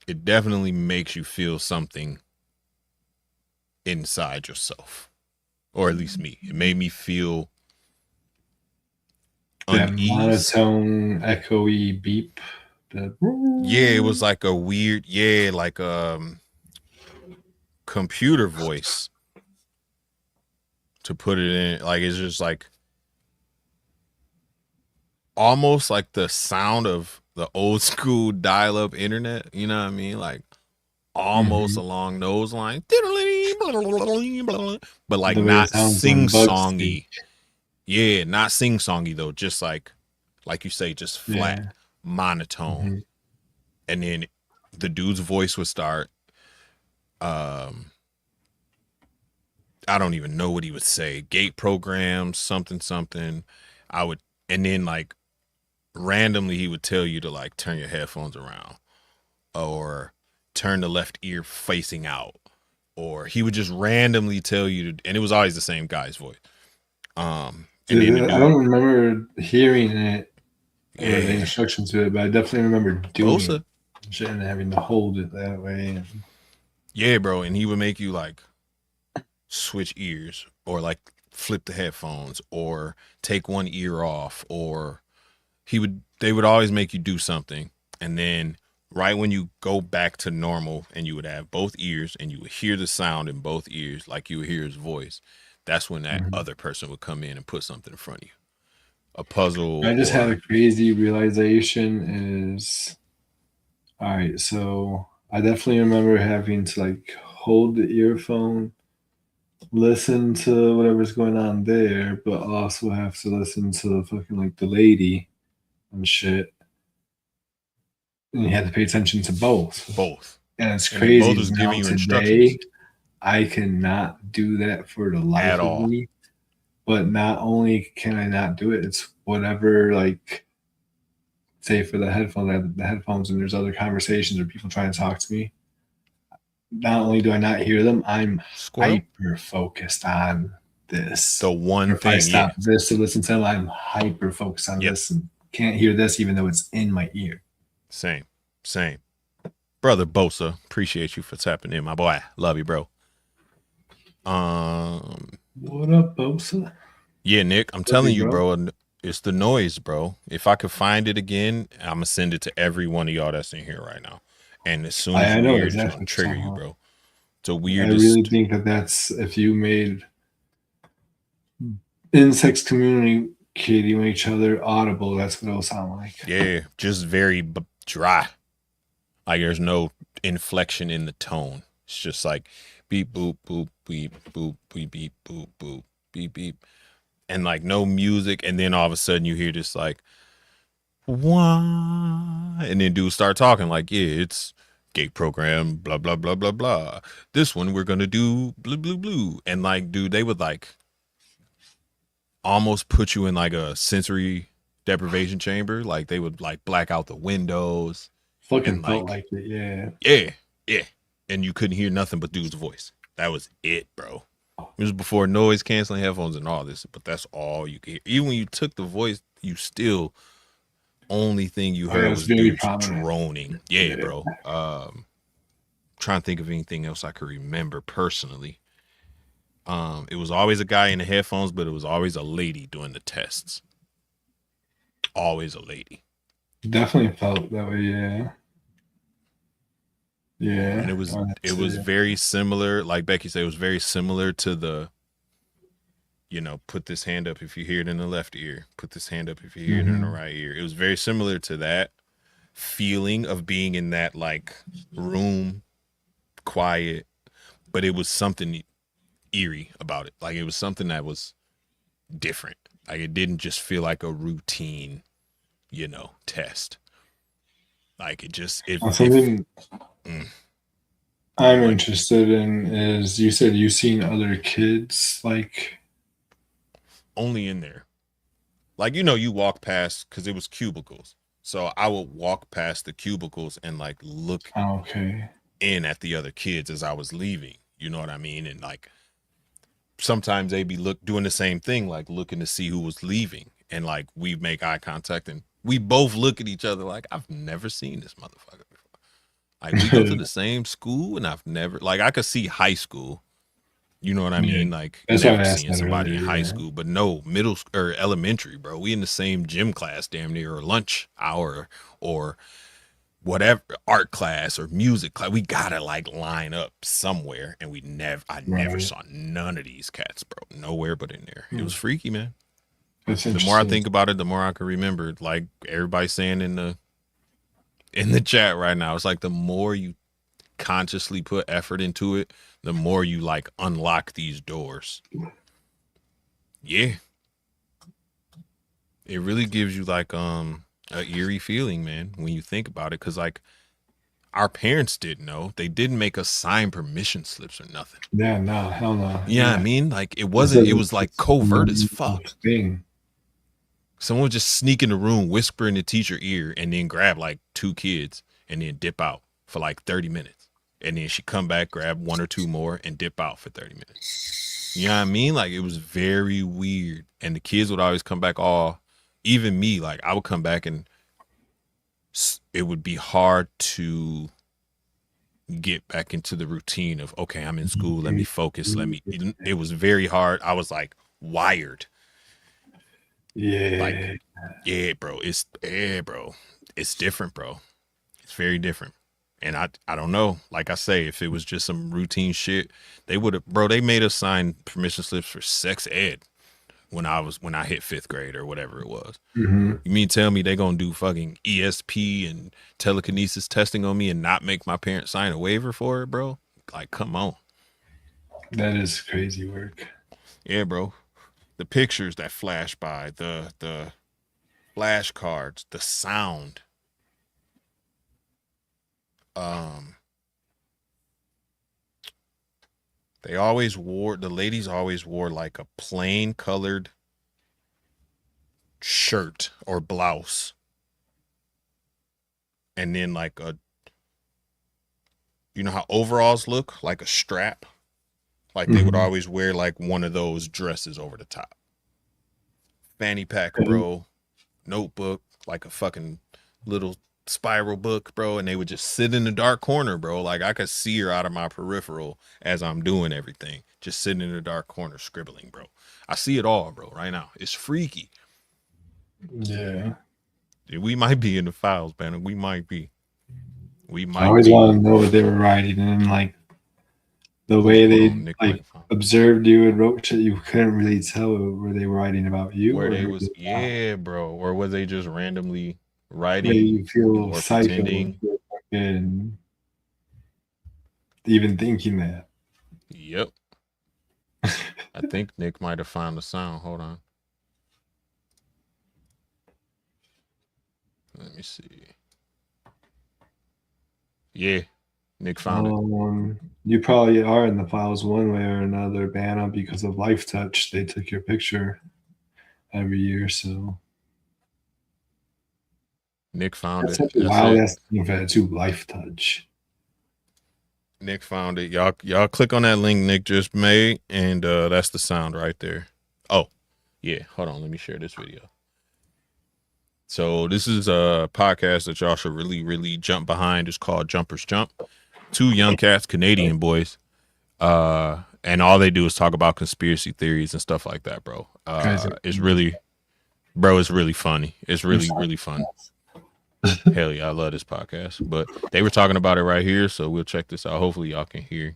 it definitely makes you feel something inside yourself. Or at least me. It made me feel that unease. monotone, echoey beep. Yeah, it was like a weird, like computer voice to put it in. Like it's just like almost like the sound of the old school dial-up internet. You know what I mean? Like almost along those lines, but like not sing-songy. Yeah, not sing-songy though. Just like you say, just flat, monotone. And then the dude's voice would start. I don't even know what he would say. Gate programs, something. And then like randomly he would tell you to like turn your headphones around or turn the left ear facing out, or he would just randomly tell you to, and it was always the same guy's voice. And then I don't remember hearing it or the instructions to it, but I definitely remember doing it and having to hold it that way. Yeah, bro. And he would make you like switch ears or like flip the headphones or take one ear off, or they would always make you do something. And then right when you go back to normal and you would have both ears and you would hear the sound in both ears, like you would hear his voice, that's when that other person would come in and put something in front of you. A puzzle. I just had a crazy realization is, all right, so I definitely remember having to like hold the earphone, listen to whatever's going on there, but also have to listen to fucking like the lady and shit. And you had to pay attention to both. Both. And it's crazy. Both is giving you today, instructions. I cannot do that for the at life of all. me. But not only can I not do it, it's whatever, like, say for the headphones, and there's other conversations or people trying to talk to me. Not only do I not hear them, I'm Squirrel. hyper focused on The this. one Or if I thing, yeah. stop this to listen to them, I'm hyper focused on Yep. this and can't hear this even though it's in my ear. Same. Same. Brother Bosa, appreciate you for tapping in, my boy. Love you, bro. What up, Bosa? Yeah, Nick, I'm Love telling you, you, bro. bro, it's the noise, bro. If I could find it again, I'm gonna send it to every one of y'all that's in here right now. And as soon as I you know hear it, it's exactly gonna what you're trigger talking you, about. bro. It's the I really weirdest. think that that's if you made insects communicating with each other audible, that's what it'll sound like. Yeah, just very dry. Like there's no inflection in the tone. It's just like beep boop boop beep boop beep beep boop boop beep beep, and like no music. And then all of a sudden you hear this like why, and then dudes start talking like, yeah, it's gate program, blah blah blah blah blah. This one we're gonna do blue blue blue, and like, dude, they would like almost put you in like a sensory deprivation chamber. Like they would like black out the windows and Fucking felt like, like it, yeah. yeah, yeah, and you couldn't hear nothing but dude's voice. That was it, bro. It was before noise canceling headphones and all this, but that's all you could hear. Even when you took the voice, you still only thing you Oh yeah, heard it's was very dudes prominent. droning. Yeah, Yeah. bro. Trying to think of anything else I could remember personally. It was always a guy in the headphones, but it was always a lady doing the tests. Always a lady. Definitely felt that way, yeah. And Yeah. it was very similar, like Becky said, it was very similar to the, you know, put this hand up if you hear it in the left ear, put this hand up if you hear it in the right ear. It was very similar to that feeling of being in that like room, quiet, but it was something eerie about it. Like it was something that was different. Like it didn't just feel like a routine, you know, test. Like it just if Something mm, I'm what interested in is you said you've seen other kids like only in there. Like, you know, you walk past because it was cubicles. So I would walk past the cubicles and like look okay. in at the other kids as I was leaving. You know what I mean? And like sometimes they'd be doing the same thing, like looking to see who was leaving. And like we make eye contact and we both look at each other like, I've never seen this motherfucker before. Like we go to the same school and I've never, like, I could see high school. You know what I Yeah. mean? Like That's why I never asked seeing that somebody in earlier, high yeah. school, but no middle or elementary, bro. We in the same gym class, damn near, or lunch hour, or whatever, art class or music class. We gotta like line up somewhere, and I never Right. saw none of these cats, bro. Nowhere but in there. It was freaky, man. That's The more I interesting. think about it, the more I can remember. Like everybody's saying in the chat right now, it's like the more you consciously put effort into it, the more you like unlock these doors. Yeah, it really gives you like a eerie feeling, man, when you think about it. Cause like our parents didn't know. They didn't make us sign permission slips or nothing. Yeah, no, hell no. Yeah, you know what I Yeah. mean, like it It wasn't. says It was like it's a covert as normal fuck. thing. Someone would just sneak in the room, whisper in the teacher ear, and then grab like two kids and then dip out for like 30 minutes. And then she come back, grab one or two more, and dip out for 30 minutes. You know what I mean? Like it was very weird. And the kids would always come back all, even me, like I would come back and it would be hard to get back into the routine of, okay, I'm in school, let me focus, it was very hard. I was like wired. Like, Yeah. yeah, bro, it's different, bro. It's very different. And I don't know. Like I say, if it was just some routine shit, they would have, bro. They made us sign permission slips for sex ed when I hit fifth grade or whatever it was. Mm-hmm. You mean tell me they gonna do fucking ESP and telekinesis testing on me and not make my parents sign a waiver for it, bro? Like, come on. That is crazy work. Yeah, bro. The pictures that flash by, the flashcards, the sound. Um, the ladies always wore like a plain colored shirt or blouse. And then like you know how overalls look? Like a strap? Like they would always wear like one of those dresses over the top. Fanny pack, bro. Notebook, like a fucking little spiral book, bro. And they would just sit in the dark corner, bro. Like I could see her out of my peripheral as I'm doing everything. Just sitting in the dark corner scribbling, bro. I see it all, bro, right now. It's freaky. Yeah. We might be in the files, man. We might be. I always want to know what they were writing, and like the way they like observed you and wrote shit, you couldn't really tell were they writing about you, where they was bro, or was they just randomly writing you feel or psycho pretending and even thinking that. Yep. I think Nick might have found the sound. Hold on. Let me see. Yeah, Nick found it. You probably are in the files one way or another, Banna, because of Life Touch. They took your picture every year, so Nick found that's it. That's wild ass thing for that too. Life Touch. Nick found it. Y'all click on that link Nick just made, and that's the sound right there. Oh, yeah. Hold on, let me share this video. So this is a podcast that y'all should really jump behind. It's called Jumpers Jump. Two young cats, Canadian boys. And all they do is talk about conspiracy theories and stuff like that, bro. It's really funny. It's really fun. Hell yeah, I love this podcast. But they were talking about it right here, so we'll check this out. Hopefully y'all can hear.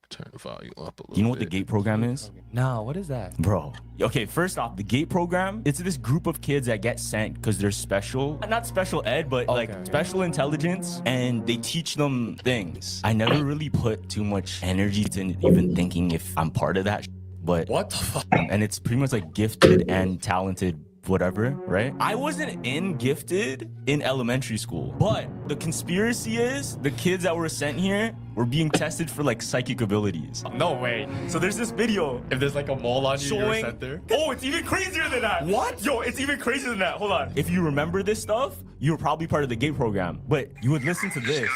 Turn the volume up a little bit. You know what the GATE program is? No, what is that? Bro. Okay, first off, the GATE program, it's this group of kids that get sent because they're special. Not special ed, but like special intelligence, and they teach them things. I never really put too much energy to even thinking if I'm part of that, but what the fuck? And it's pretty much like gifted and talented whatever, right? I wasn't gifted in elementary school, but the conspiracy is the kids that were sent here were being tested for like psychic abilities. No way. So there's this video. If there's like a mole on you, showing, you're sent there. Oh, it's even crazier than that. What? Yo, it's even crazier than that. Hold on. If you remember this stuff, you were probably part of the GATE program, but you would listen to this.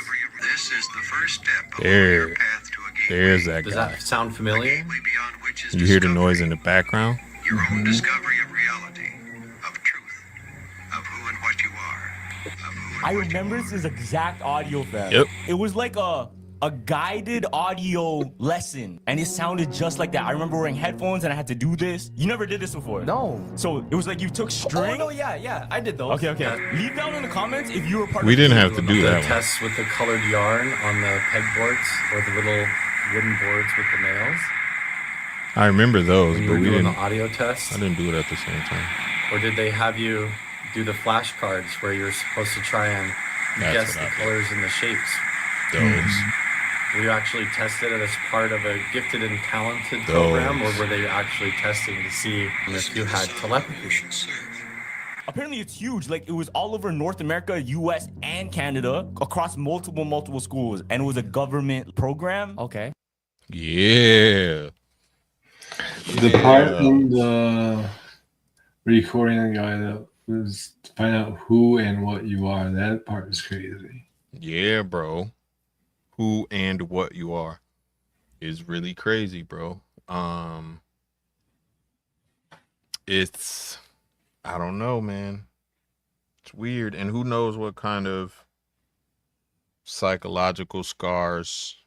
This is the first step there. Your path to a gateway. There's that guy. Does that sound familiar? You hear the noise in the background? Your own discovery of reality, of truth, of who and what you are. I remember this exact audio, fam. Yep. It was like a guided audio lesson, and it sounded just like that. I remember wearing headphones and I had to do this. You never did this before? No. So it was like you took string. Oh, no, yeah, I did those. Okay. Yeah. Leave down in the comments if you were part we of didn't have to do that tests with the colored yarn on the pegboards or the little wooden boards with the nails. I remember those, when you but were we doing didn't. The audio test. I didn't do it at the same time. Or did they have you do the flashcards where you're supposed to try and guess the colors and the shapes? Those. Were you actually tested as part of a gifted and talented program, or were they actually testing to see if you had telepathy? Apparently it's huge. Like, it was all over North America, US, and Canada, across multiple schools, and it was a government program. Okay. Yeah. The part in the recording the guy that was to find out who and what you are, that part is crazy. Yeah, bro. Who and what you are is really crazy, bro. It's, I don't know, man. It's weird. And who knows what kind of psychological scars,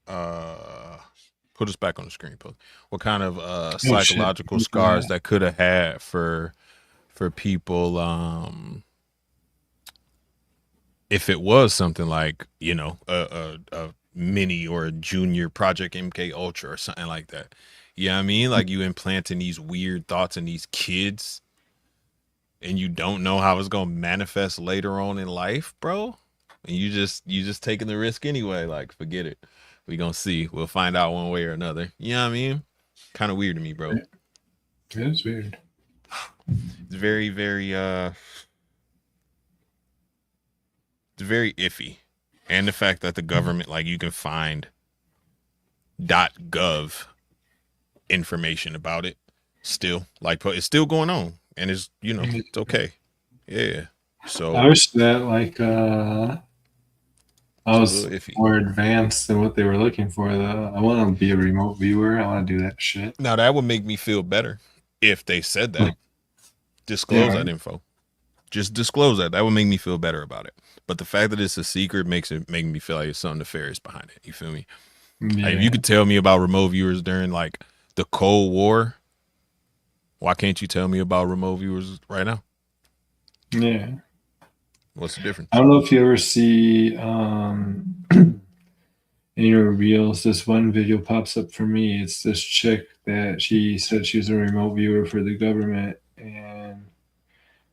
put us back on the screen, please. What kind of psychological scars that could have had for people, if it was something like, you know, a mini or a junior Project MK Ultra or something like that. You know what I mean? Like, you implanting these weird thoughts in these kids and you don't know how it's going to manifest later on in life, bro. And you just taking the risk anyway. Like, forget it. We gonna see. We'll find out one way or another. You know what I mean? Kind of weird to me, bro. It is weird. It's very, very it's very iffy. And the fact that the government, like, you can find .gov information about it. Still, like, it's still going on, and it's, you know, it's okay. Yeah. So I wish that like I it's a was little iffy. more advanced than what they were looking for though. I want to be a remote viewer. I want to do that shit. Now that would make me feel better if they said that. Disclose that info. Just disclose that. That would make me feel better about it. But the fact that it's a secret makes me feel like there's something nefarious behind it. You feel me? Yeah. Like, if you could tell me about remote viewers during like the Cold War, why can't you tell me about remote viewers right now? Yeah. What's the difference? I don't know if you ever see in your reels, this one video pops up for me. It's this chick that she said she was a remote viewer for the government, and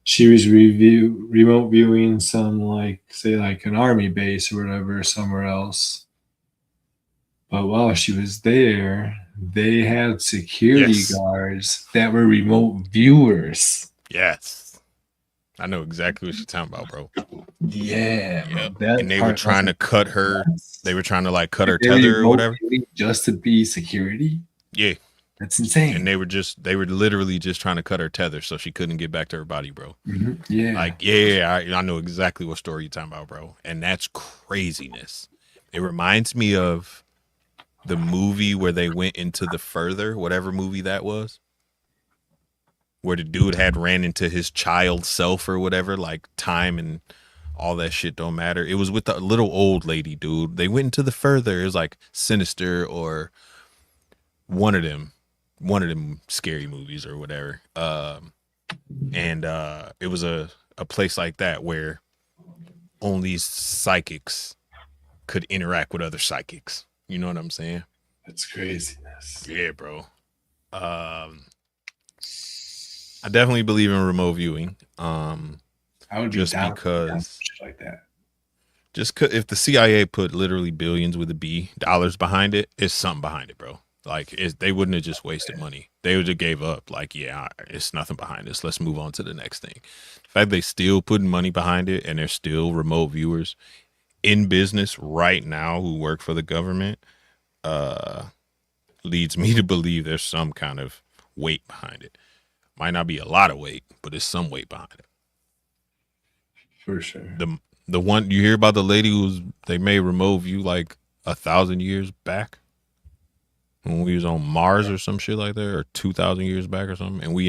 she was remote viewing some, like, say like an army base or whatever somewhere else. But while she was there, they had security guards that were remote viewers. Yes. I know exactly what you're talking about, bro. Yeah. Yep. And they were trying to cut her. They were trying to like cut her They were tether or remote whatever. viewing just to be security. Yeah. That's insane. And they were literally just trying to cut her tether so she couldn't get back to her body, bro. Yeah. Like, yeah, I know exactly what story you're talking about, bro. And that's craziness. It reminds me of the movie where they went into the further, whatever movie that was, where the dude had ran into his child self or whatever, like time and all that shit don't matter. It was with the little old lady, dude. They went into the further. It was like Sinister or one of them scary movies or whatever. And it was a place like that where only psychics could interact with other psychics. You know what I'm saying? That's craziness. Yeah, bro. I definitely believe in remote viewing. I would just be down because shit like that. Just if the CIA put literally billions with a B dollars behind it, it's something behind it, bro. Like, they wouldn't have just wasted money. They would have gave up. Like, yeah, it's nothing behind this. Let's move on to the next thing. The fact they still putting money behind it and they're still remote viewers in business right now who work for the government leads me to believe there's some kind of weight behind it. Might not be a lot of weight, but there's some weight behind it. For sure. The one you hear about, the lady they made remote view like 1,000 years back when we was on Mars or some shit like that, or 2,000 years back or something, and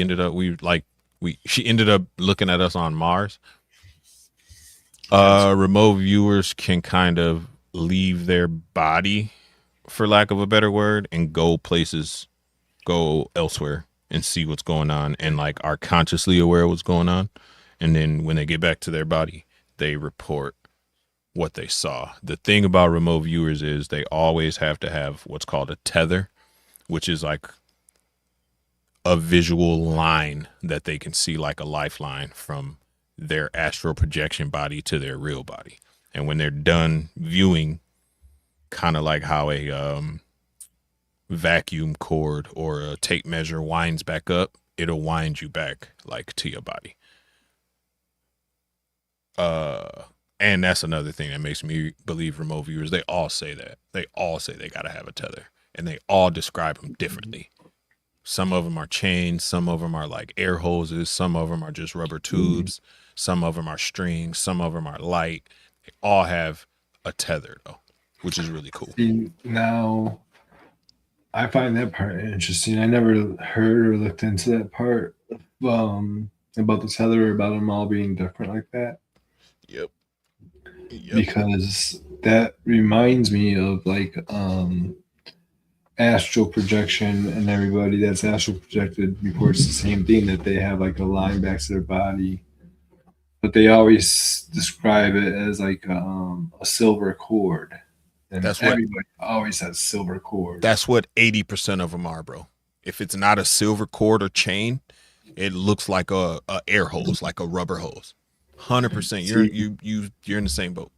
she ended up looking at us on Mars. Remote viewers can kind of leave their body, for lack of a better word, and go elsewhere and see what's going on, and like are consciously aware of what's going on. And then when they get back to their body, they report what they saw. The thing about remote viewers is they always have to have what's called a tether, which is like a visual line that they can see, like a lifeline from their astral projection body to their real body. And when they're done viewing, kind of like how a vacuum cord or a tape measure winds back up, it'll wind you back like to your body. And that's another thing that makes me believe remote viewers. They all say that. They all say they gotta have a tether, and they all describe them differently. Some of them are chains, some of them are like air hoses, some of them are just rubber tubes, some of them are strings, some of them are light. They all have a tether though, which is really cool. See, now, I find that part interesting. I never heard or looked into that part about the tether, about them all being different like that. Yep. Because that reminds me of like astral projection, and everybody that's astral projected reports the same thing, that they have like a line back to their body, but they always describe it as like a silver cord. And that's what everybody always has silver cord. That's what 80% of them are, bro. If it's not a silver cord or chain, it looks like a air hose, like a rubber hose. 100%. You're in the same boat.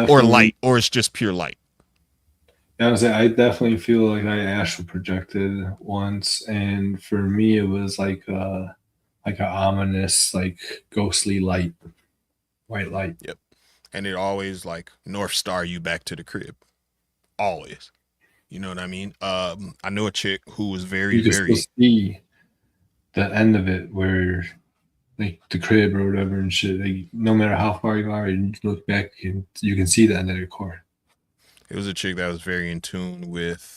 Or light, or it's just pure light. I definitely feel like I astral projected once, and for me it was like a ominous, like ghostly light, white light. Yep. And it always like North Star you back to the crib. Always. You know what I mean? I know a chick who was very, You can still very. see the end of it where like the crib or whatever and shit. Like no matter how far you are, and you look back, you can see the end of the core. It was a chick that was very in tune with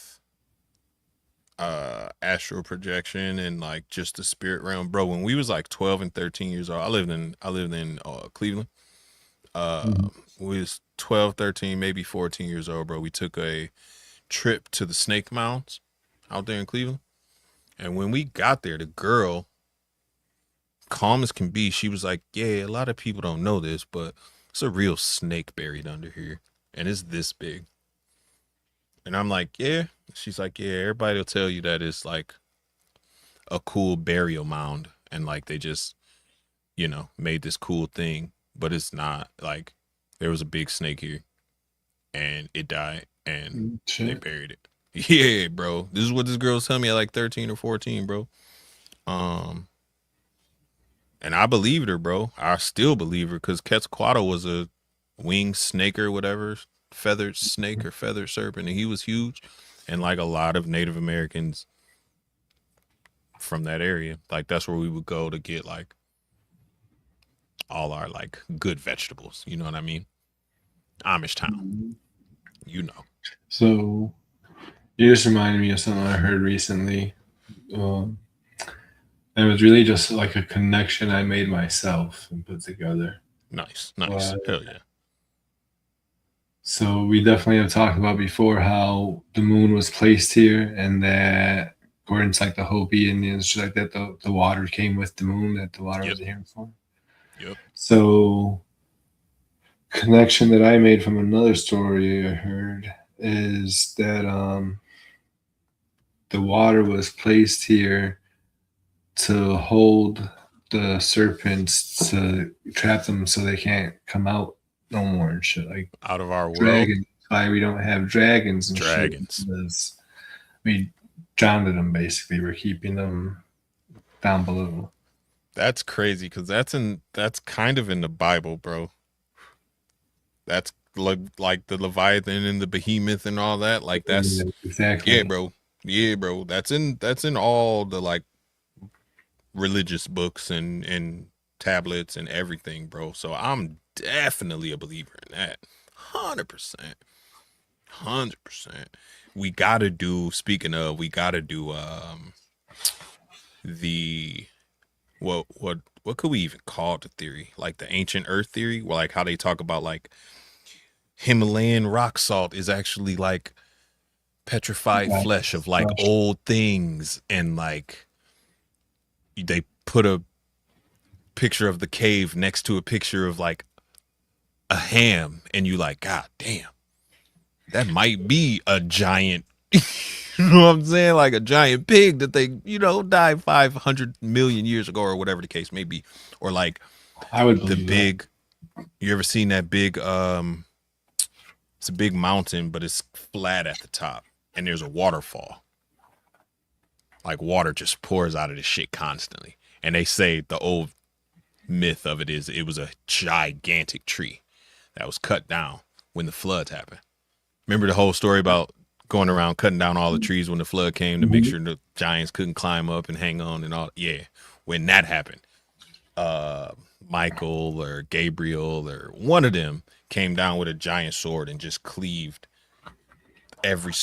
astral projection and like just the spirit realm, bro. When we was like 12 and 13 years old, I lived in Cleveland. We was 12, 13, maybe 14 years old, bro. We took a trip to the Snake Mounds out there in Cleveland, and when we got there, the girl, calm as can be, she was like, yeah, a lot of people don't know this, but it's a real snake buried under here, and it's this big. And I'm like, yeah. She's like, yeah, everybody will tell you that it's like a cool burial mound, and like they just, made this cool thing, but it's not. Like there was a big snake here, and it died, and they buried it. Yeah, bro. This is what this girl was telling me at like 13 or 14, bro. And I believed her, bro. I still believe her because Quetzalcoatl was a winged snake or whatever, feathered snake or feathered serpent, and he was huge. And like a lot of Native Americans from that area, like that's where we would go to get like all our like good vegetables. You know what I mean? Amish town, you know. So you just reminded me of something I heard recently. It was really just like a connection I made myself and put together. Nice. Hell yeah. So we definitely have talked about before how the moon was placed here, and that according to like the Hopi Indians, just like that, the water came with the moon, that the water was here for. Yep. So connection that I made from another story I heard is that the water was placed here to hold the serpents, to trap them so they can't come out no more and shit. Like out of our dragons. world. Why we don't have dragons and dragons. Shit, because we drowned them basically. We're keeping them down below. That's crazy because that's kind of in the Bible, bro. That's like the Leviathan and the Behemoth and all that. Like that's exactly. Yeah, bro. That's in all the like religious books and tablets and everything, bro. So I'm definitely a believer in that. 100%. We gotta do, speaking of, the what could we even call the theory? Like the ancient earth theory, well, like how they talk about like Himalayan rock salt is actually like petrified flesh of like old things, and like they put a picture of the cave next to a picture of like a ham, and you like, god damn, that might be a giant you know what I'm saying, like a giant pig that they died 500 million years ago or whatever the case may be. Or like I would the big that. You ever seen that big it's a big mountain, but it's flat at the top, and there's a waterfall. Like water just pours out of this shit constantly. And they say the old myth of it is it was a gigantic tree that was cut down when the floods happened. Remember the whole story about going around cutting down all the trees when the flood came to make sure the giants couldn't climb up and hang on and all? Yeah. When that happened, Michael or Gabriel or one of them came down with a giant sword and just cleaved every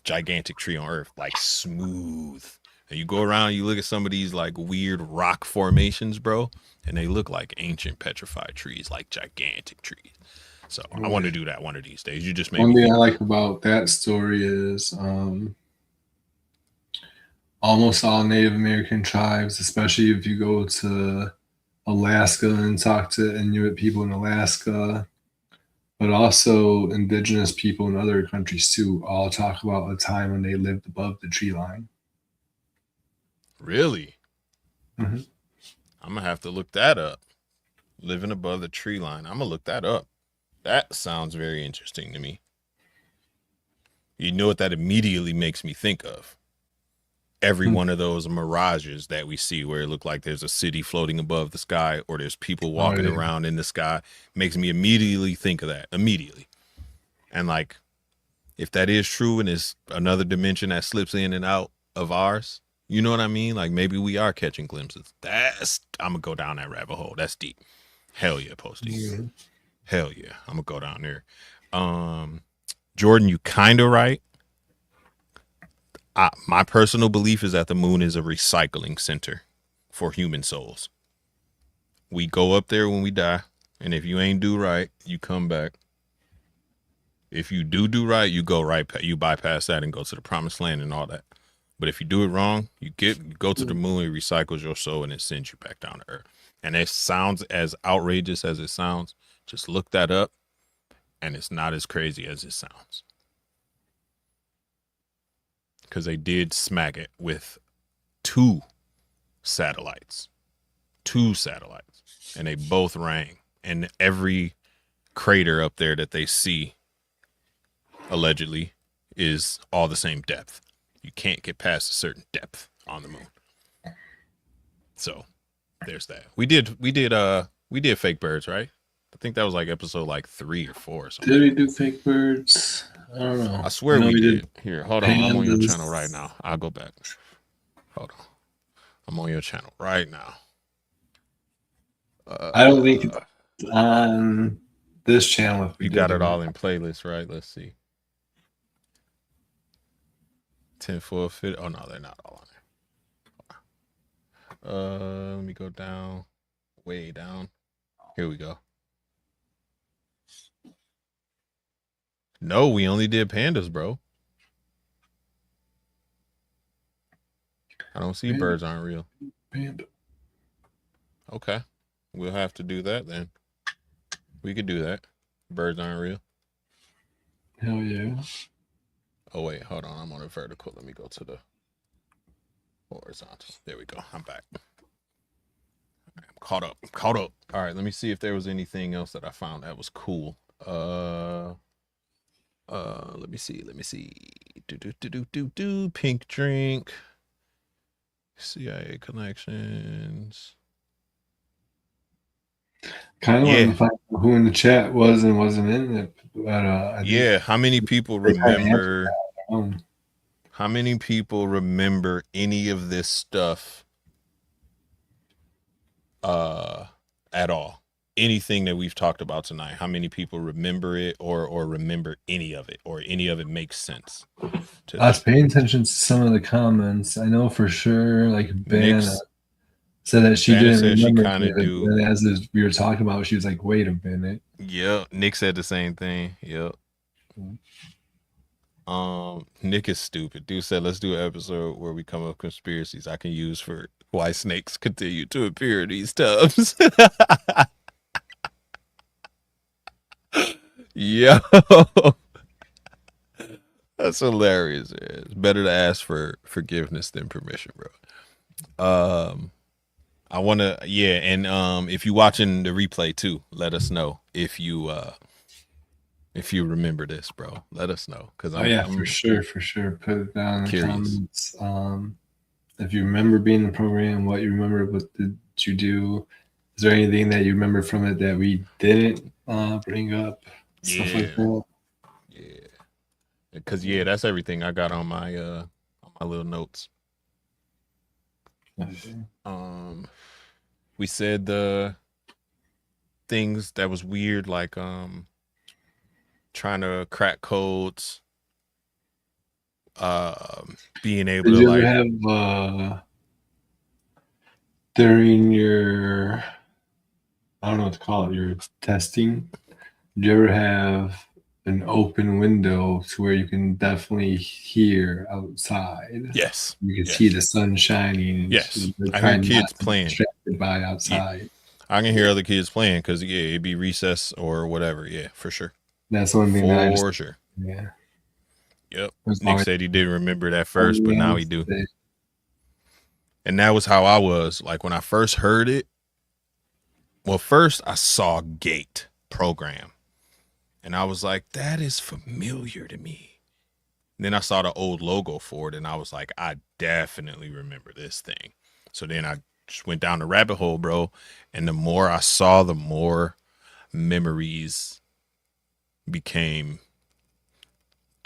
gigantic tree on earth, like smooth. And you go around, you look at some of these like weird rock formations, bro, and they look like ancient petrified trees, like gigantic trees. So I want to do that one of these days. You just made one me thing think. I like about that story is almost all Native American tribes, especially if you go to Alaska and talk to Inuit people in Alaska, but also indigenous people in other countries too, all talk about a time when they lived above the tree line. Really? Mm-hmm. I'm gonna have to look that up. Living above the tree line. I'm gonna look that up. That sounds very interesting to me. You know what that immediately makes me think of? Every one of those mirages that we see where it look like there's a city floating above the sky or there's people walking around in the sky makes me immediately think of that. Immediately. And like if that is true and it's another dimension that slips in and out of ours, you know what I mean? Like maybe we are catching glimpses. I'm gonna go down that rabbit hole. That's deep. Hell yeah, Posty. Mhm. Hell yeah, I'm gonna go down there. Jordan, you kind of right. My personal belief is that the moon is a recycling center for human souls. We go up there when we die, and if you ain't do right, you come back. If you do right, you go right. You bypass that and go to the promised land and all that. But if you do it wrong, you go to the moon, it recycles your soul, and it sends you back down to earth. And it sounds as outrageous as it sounds. Just look that up, and it's not as crazy as it sounds. Because they did smack it with 2 satellites. 2 satellites. And they both rang. And every crater up there that they see, allegedly, is all the same depth. You can't get past a certain depth on the moon. So there's that. We did fake birds, right? I think that was like episode like 3 or 4 or something. Did we do fake birds? I don't know. I swear we did. Here, hold on. I'm on your Pandas. channel right now. I'll go back. Hold on. I'm on your channel right now. I don't think it's on this channel. If we You did got it all in playlist, right? Let's see. Tinfoil Fitted. Oh no, they're not all on there. Let me go down, way down. Here we go. No, we only did pandas, bro. I don't see birds aren't real. Panda. Okay, we'll have to do that then. We could do that. Birds aren't real. Hell yeah. Oh wait, hold on. I'm on a vertical. Let me go to the horizontal. There we go. I'm back. I'm caught up. All right, let me see if there was anything else that I found that was cool. Let me see. Pink drink. CIA connections. Kind of want to find out who in the chat was and wasn't in it. But, I think How many people they kinda remember? answered How many people remember any of this stuff? At all? Anything that we've talked about tonight? How many people remember it, or remember any of it, or any of it makes sense? I was paying attention to some of the comments. I know for sure, like Banna Nick's- said that she Banna didn't said she remember. kinda it, do. and as we were talking about it, she was like, "Wait a minute." Yep, Nick said the same thing. Yep. Nick is stupid. Dude said, let's do an episode where we come up with conspiracies I can use for why snakes continue to appear in these tubs. Yo, that's hilarious. Man. It's better to ask for forgiveness than permission, bro. I want to, and if you watching the replay too, let us know if you remember this, bro. Let us know, because for sure. Put it down in the curious. comments. If you remember being in the program, what you remember, what did you do? Is there anything that you remember from it that we didn't bring up? Stuff like that. Yeah, because that's everything I got on my little notes. We said the things that was weird, like trying to crack codes, being able Did to you like have during your, I don't know what to call it, your testing, did you ever have an open window to where you can definitely hear outside? Yes, You can see the sun shining. Yes, You're I hear trying kids not to be playing. distracted by outside. I can hear other kids playing because it'd be recess or whatever. Yeah, for sure. That's one thing that I just, For sure. yeah. Yep. As Nick long as- said he didn't remember that first, but now he do. They- And that was how I was. Like when I first heard it, well, first I saw Gate program. And I was like, that is familiar to me. And then I saw the old logo for it, and I was like, I definitely remember this thing. So then I just went down the rabbit hole, bro. And the more I saw, the more memories became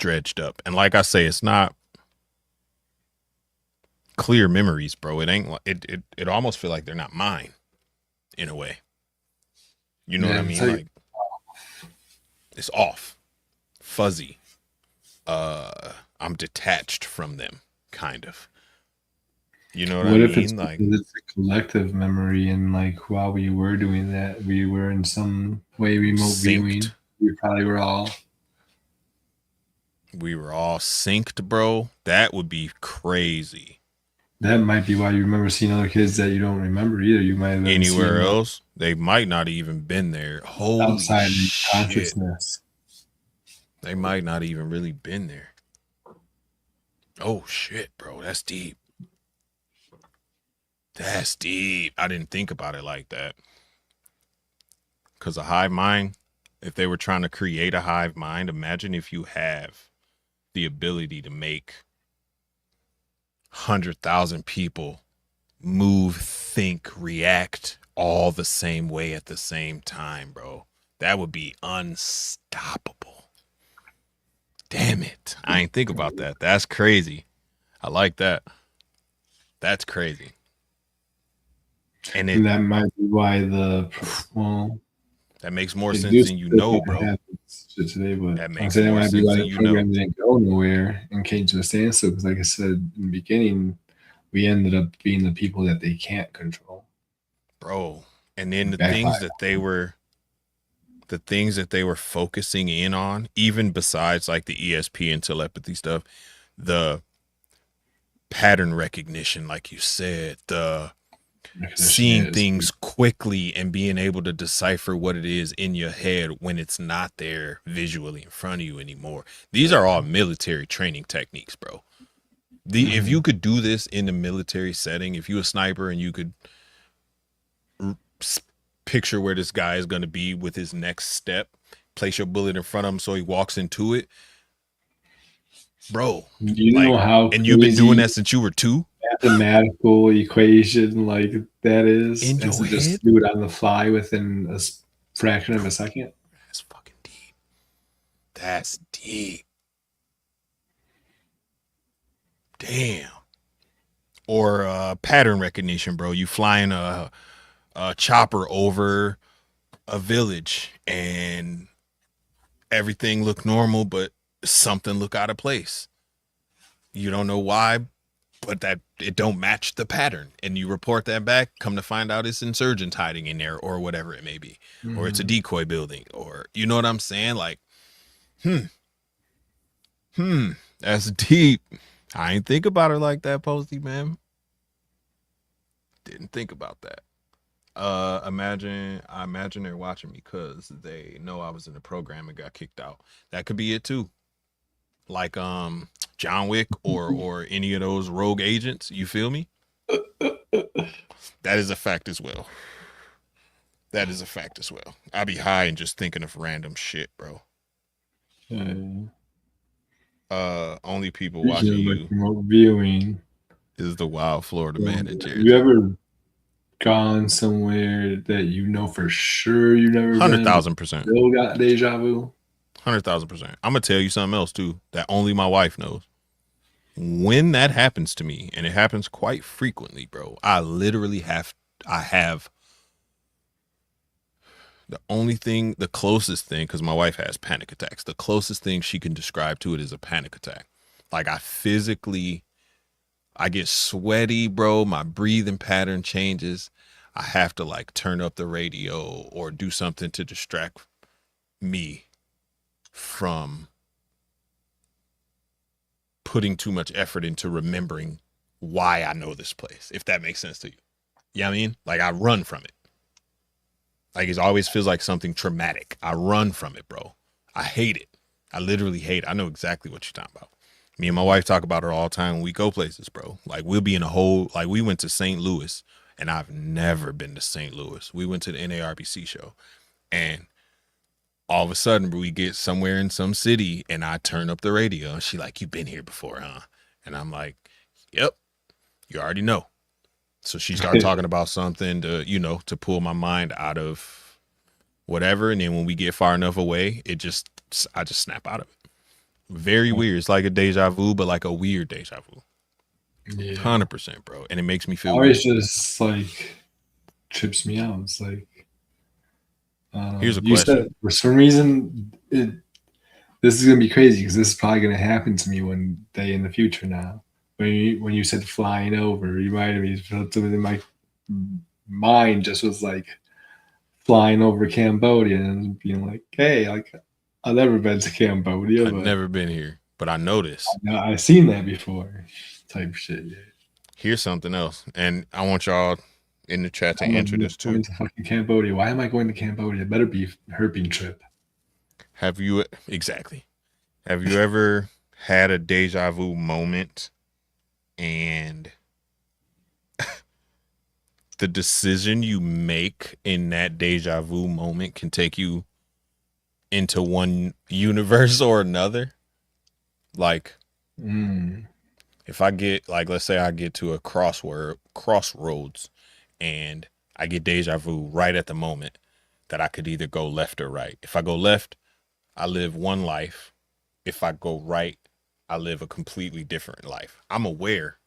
dredged up. And like I say, it's not clear memories, bro. It ain't it almost feel like they're not mine in a way. You know what I mean? Like it's off, fuzzy. I'm detached from them, kind of. You know what I mean? If it's like it's a collective memory, and like while we were doing that, we were in some way remote viewing. We probably were all. We were all synced, bro. That would be crazy. That might be why you remember seeing other kids that you don't remember either. You might have been anywhere else. They might not even been there. Holy outside shit. consciousness. They might not even really been there. Oh shit, bro. That's deep. That's deep. I didn't think about it like that. Because a hive mind, if they were trying to create a hive mind, imagine if you have the ability to make 100,000 people move, think, react all the same way at the same time, bro. That would be unstoppable. Damn it. I ain't think about that. That's crazy. I like that. That's crazy. And that might be why that makes more sense than you know, bro. Today, but that makes more sense than you know. Didn't go nowhere and came to a standstill because, like I said in the beginning, we ended up being the people that they can't control, bro. And then the things that they were focusing in on, even besides like the ESP and telepathy stuff, the pattern recognition, like you said, the seeing things quickly and being able to decipher what it is in your head when it's not there visually in front of you anymore. These are all military training techniques, bro. If you could do this in the military setting, if you're a sniper and you could picture where this guy is going to be with his next step, place your bullet in front of him so he walks into it, bro. You know how, and you've been doing that since you were 2. Mathematical equation like that is, in your head? Just do it on the fly within a fraction of a second. That's fucking deep. That's deep. Damn. Or pattern recognition, bro. You flying a chopper over a village and everything look normal, but something look out of place. You don't know why, but that it don't match the pattern, and you report that back. Come to find out, it's insurgents hiding in there, or whatever it may be, or it's a decoy building, or you know what I'm saying? Like, that's deep. I ain't think about it like that, Posty, man. Didn't think about that. I imagine they're watching me because they know I was in the program and got kicked out. That could be it too. Like John Wick or any of those rogue agents, you feel me? That is a fact as well. That is a fact as well. I be high and just thinking of random shit, bro. Only people watching you remote viewing is the wild Florida man in Jersey. You ever gone somewhere that you know for sure you never 100,000%. Still got deja vu? 100,000%. I'm gonna tell you something else too that only my wife knows. When that happens to me, and it happens quite frequently, bro, I have the closest thing, because my wife has panic attacks. The closest thing she can describe to it is a panic attack. Like I get sweaty, bro. My breathing pattern changes. I have to like turn up the radio or do something to distract me from putting too much effort into remembering why I know this place, if that makes sense to you. You know what I mean? Like I run from it. Like it always feels like something traumatic. I run from it, bro. I hate it. I literally hate it. I know exactly what you're talking about. Me and my wife talk about it all the time when we go places, bro. Like we'll be in like we went to St. Louis, and I've never been to St. Louis. We went to the NARBC show, and all of a sudden we get somewhere in some city and I turn up the radio and she like, "You've been here before, huh?" And I'm like, "Yep, you already know." So she started talking about something to pull my mind out of whatever. And then when we get far enough away, I just snap out of it. Very weird. It's like a deja vu, but like a weird deja vu. Yeah. 100%, bro. And it makes me feel Always good. just like trips me out. It's like, Here's a you question. said for some reason this is gonna be crazy because this is probably gonna happen to me one day in the future. Now, when you said flying over, it reminded me of something in my mind. Just was like flying over Cambodia and being like, hey, like I've never been to Cambodia, I've but never been here, but I know this. I've seen that before. Type shit. Yeah. Here's something else, and I want y'all in the chat to I'm answer this too. going to fucking Cambodia. Why am I going to Cambodia? It better be a herping trip. Have you ever had a deja vu moment and the decision you make in that deja vu moment can take you into one universe or another? Like, if I get, like, let's say I get to a crossroads and I get deja vu right at the moment that I could either go left or right. If I go left, I live one life. If I go right, I live a completely different life. I'm aware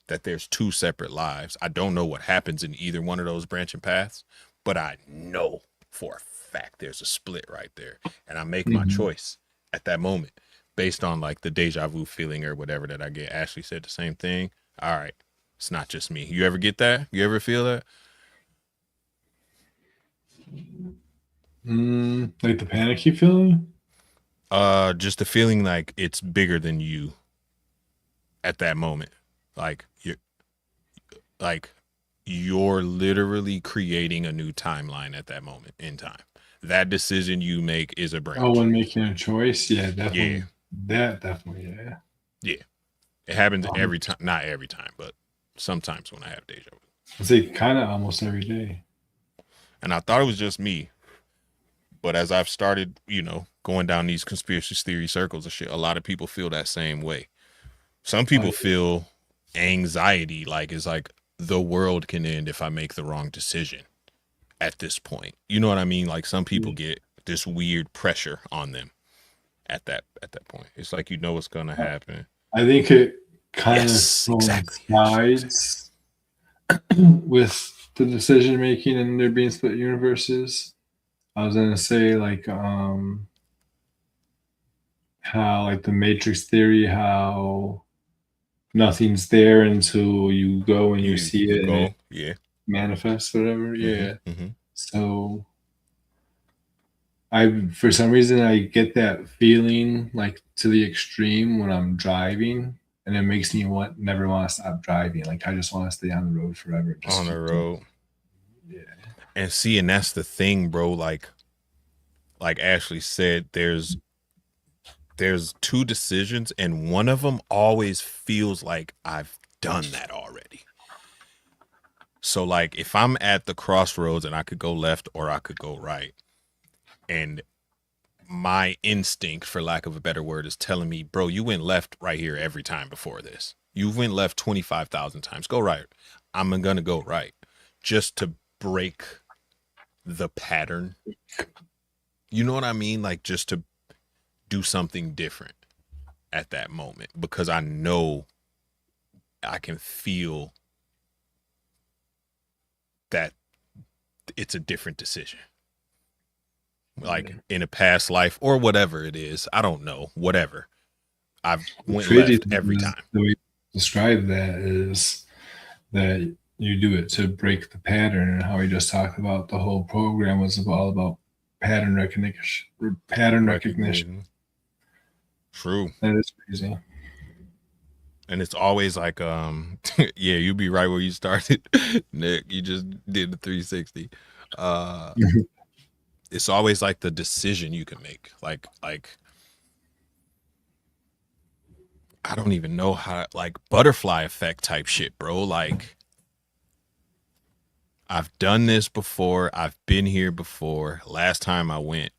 that there's two separate lives. I don't know what happens in either one of those branching paths, but I know for a fact there's a split right there. And I make my choice at that moment based on like the deja vu feeling or whatever that I get. Ashley said the same thing. All right. It's not just me. You ever get that? You ever feel that? Like the panicky feeling? Just a feeling like it's bigger than you at that moment. Like you're literally creating a new timeline at that moment in time. That decision you make is a branch. Oh, when making a choice? Yeah, definitely. Yeah. That definitely, yeah. Yeah. It happens every time. Not every time, but sometimes when I have deja vu. I say kind of almost every day. And I thought it was just me. But as I've started, going down these conspiracy theory circles and shit, a lot of people feel that same way. Some people feel anxiety, like it's like the world can end if I make the wrong decision at this point. You know what I mean? Like some people get this weird pressure on them at that point. It's like what's gonna happen. I think it kind of coincides with the decision making and there being split universes. I was gonna say like how like the Matrix theory, how nothing's there until you go and you see it and it manifests or whatever. Yeah. So for some reason I get that feeling like to the extreme when I'm driving, and it makes me never want to stop driving. Like I just want to stay on the road forever. On the road. Yeah. And see, and that's the thing, bro. Like Ashley said, there's two decisions, and one of them always feels like I've done that already. So like if I'm at the crossroads and I could go left or I could go right, and my instinct, for lack of a better word, is telling me, bro, you went left right here every time before this. You went left 25,000 times. Go right. I'm going to go right just to break the pattern. You know what I mean? Like just to do something different at that moment, because I know I can feel that it's a different decision. Like in a past life or whatever it is. I don't know. Whatever. I've went left every time. The way you describe that is that you do it to break the pattern, and how we just talked about the whole program was all about pattern recognition. True. That is crazy. And it's always like, yeah, you be right where you started, Nick. You just did the 360. It's always like the decision you can make. Like I don't even know how, like butterfly effect type shit, bro. Like I've done this before. I've been here before. Last time I went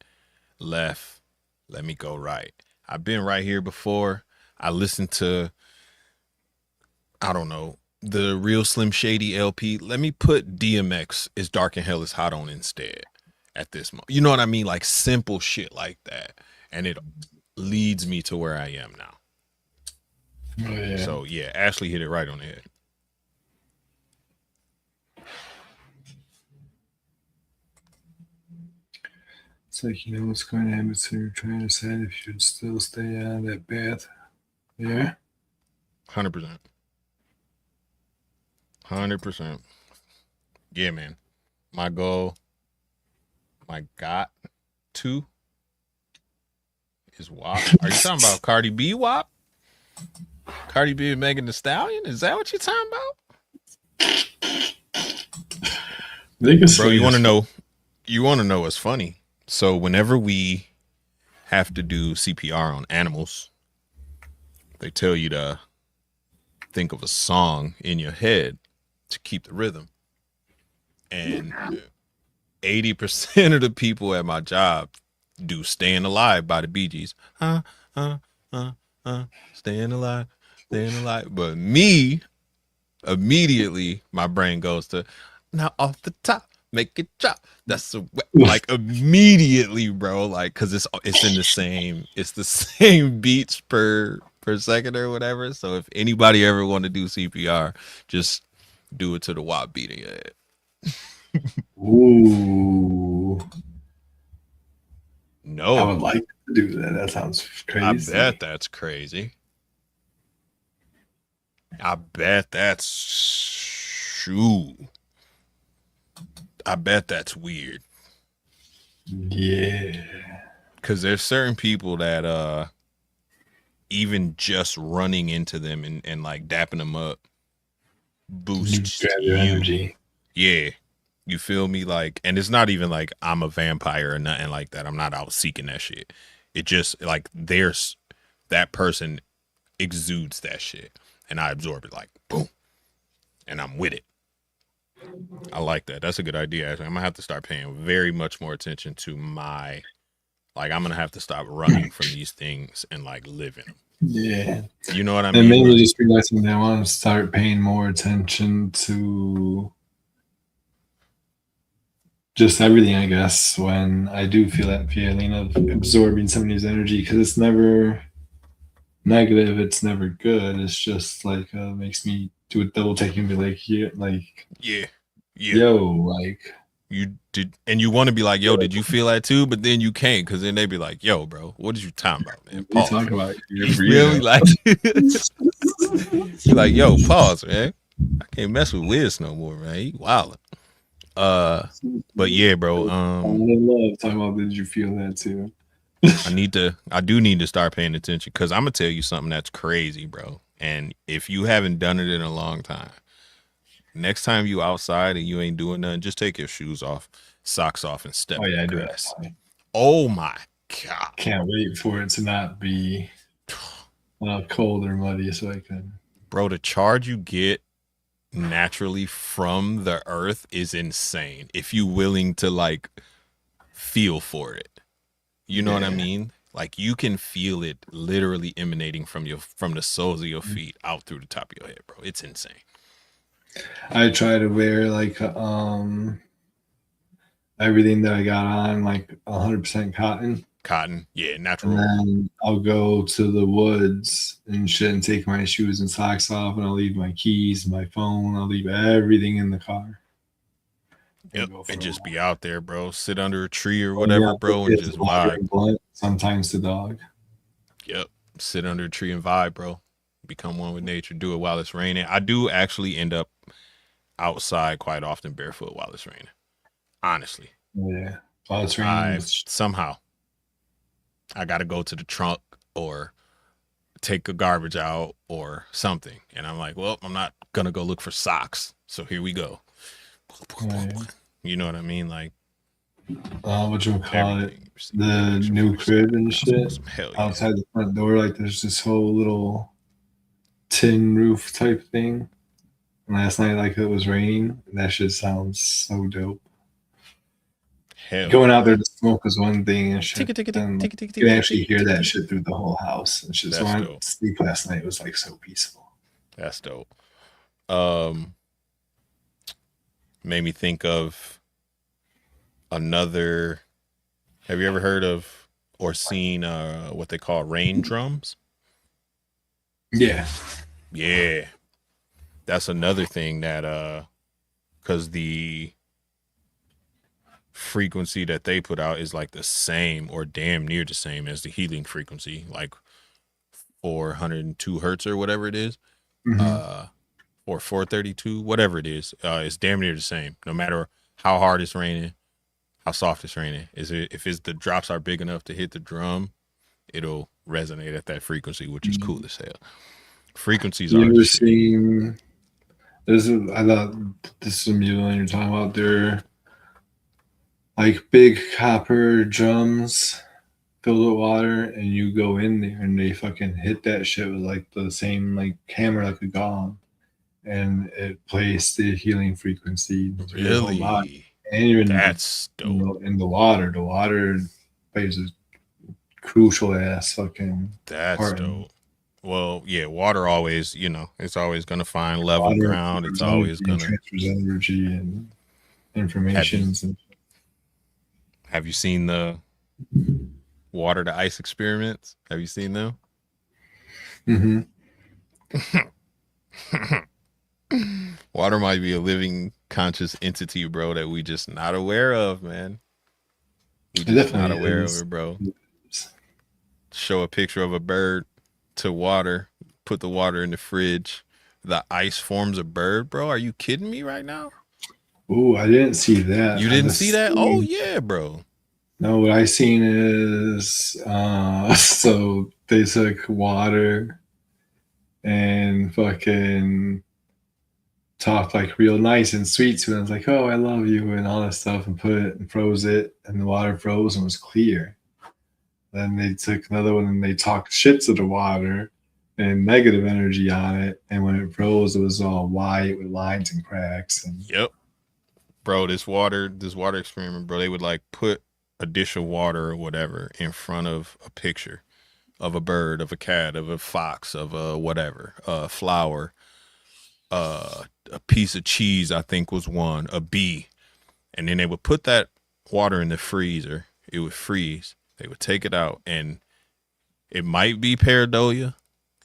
left, let me go right. I've been right here before. I listened to, I don't know, the Real Slim Shady LP. Let me put DMX Is Dark and Hell Is Hot on instead at this moment. You know what I mean? Like simple shit like that. And it leads me to where I am now. Oh, yeah. So yeah, Ashley hit it right on the head. It's like, you know what's going to happen, so you're trying to decide if you'd still stay on that path. Yeah. 100%. 100%. Yeah, man. My goal, my got to is WAP. Are you talking about Cardi B WAP? Cardi B and Megan Thee Stallion? Is that what you're talking about? Bro, you want to know? You want to know what's funny? So whenever we have to do CPR on animals, they tell you to think of a song in your head to keep the rhythm. And 80% of the people at my job do Staying Alive by the Bee Gees. Staying alive, staying alive. But me, immediately, my brain goes to, now off the top, make it drop. That's like immediately, bro. Like, cause it's in the same, it's the same beats per second or whatever. So if anybody ever want to do CPR, just do it to the WAP beat in your head. Ooh. No. I would like to do that. That sounds crazy. I bet that's crazy. I bet that's I bet that's weird. Yeah. Cause there's certain people that even just running into them and like dapping them up boosts your energy. Yeah. You feel me? Like, and it's not even like I'm a vampire or nothing like that. I'm not out seeking that shit. It just like there's that person exudes that shit and I absorb it like boom. And I'm with it. I like that. That's a good idea. Actually, I'm gonna have to start paying very much more attention to my, like, I'm gonna have to stop running from these things and like live in them. Yeah. You know what I mean? And maybe just realizing that I want to start paying more attention to just everything, I guess, when I do feel that feeling of absorbing somebody's energy, because it's never negative, it's never good. It's just like makes me do a double take and be like, yeah, yo, like you did, and you want to be like, yo, did you feel that too? But then you can't, because then they be like, yo, bro, what did you talking about, man? Pause. Talk about you really like, you like, yo, pause, man. I can't mess with Wiz no more, man. He wildin'. But yeah, bro. I love talking about. Did you feel that too? I do need to start paying attention, because I'm gonna tell you something that's crazy, bro. And if you haven't done it in a long time, next time you outside and you ain't doing nothing, just take your shoes off, socks off, and step in the grass. Oh my god! Can't wait for it to not be cold or muddy, so I can. Bro, the charge you get naturally from the earth is insane if you willing to like feel for it. You know what I mean? Like you can feel it literally emanating from the soles of your feet out through the top of your head, bro. It's insane. I try to wear like everything that I got on like 100% cotton. Cotton, yeah, natural. And then I'll go to the woods and shit and take my shoes and socks off, and I'll leave my keys, my phone, I'll leave everything in the car. Yep, and just be out there, bro. Sit under a tree or whatever, bro, and just vibe. Blunt, sometimes the dog. Yep, sit under a tree and vibe, bro. Become one with nature. Do it while it's raining. I do actually end up outside quite often barefoot while it's raining. Honestly. Yeah, while it's raining. Somehow I got to go to the trunk or take a garbage out or something. And I'm like, well, I'm not going to go look for socks. So here we go. Right. You know what I mean? Like, what you call it? The new crib and shit. Outside the front door, like there's this whole little tin roof type thing. And last night, like it was raining. And that shit sounds so dope. Going out there to smoke is one thing, and shit. You can actually hear that shit through the whole house. And shit. So when I sleep last night, it was like so peaceful. That's dope. Made me think of another. Have you ever heard of or seen what they call rain drums? Yeah. Yeah. That's another thing that because the frequency that they put out is like the same or damn near the same as the healing frequency, like 402 hertz or whatever it is, or 432, whatever it is. It's damn near the same, no matter how hard it's raining, how soft it's raining. If the drops are big enough to hit the drum, it'll resonate at that frequency, which is cool as hell. Frequencies You are ever the shit. seen? I thought this was you when you're talking about their like big copper drums filled with water, and you go in there and they fucking hit that shit with like the same like hammer, like a gong, and it plays the healing frequency through your whole body. Really? And you're in That's dope. in the water. The water plays a crucial ass fucking That's part. dope. Well, yeah, water always, it's always gonna find level Water ground. It's always gonna transfers energy and information. Have you seen the water to ice experiments? Have you seen them? Mm-hmm. Water might be a living conscious entity, bro, that we just not aware of, man. We just not aware of it, bro. Show a picture of a bird to water, put the water in the fridge, the ice forms a bird, bro. Are you kidding me right now? Oh, I didn't see that. You didn't see that? Oh yeah, bro. No, what I seen is so they took water and fucking talked like real nice and sweet to them. It's like, oh, I love you and all that stuff, and put it and froze it, and the water froze and was clear. Then they took another one and they talked shit to the water and negative energy on it, and when it froze, it was all white with lines and cracks. And yep, bro, this water experiment, bro, they would like put a dish of water or whatever in front of a picture of a bird, of a cat, of a fox, of a whatever, a flower, a piece of cheese, I think was one, a bee. And then they would put that water in the freezer. It would freeze. They would take it out, and it might be pareidolia.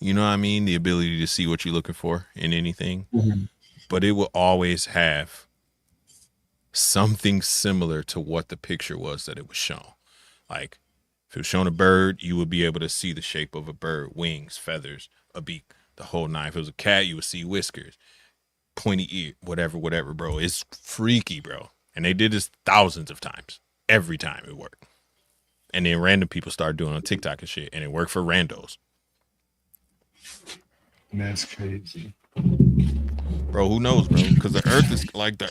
You know what I mean? The ability to see what you're looking for in anything. Mm-hmm. But it will always have something similar to what the picture was that it was shown. Like, if it was shown a bird, you would be able to see the shape of a bird, wings, feathers, a beak, the whole nine. If it was a cat, you would see whiskers, pointy ear, whatever, bro. It's freaky, bro. And they did this thousands of times. Every time it worked. And then random people started doing it on TikTok and shit, and it worked for randos. That's crazy. Bro, who knows, bro? Because the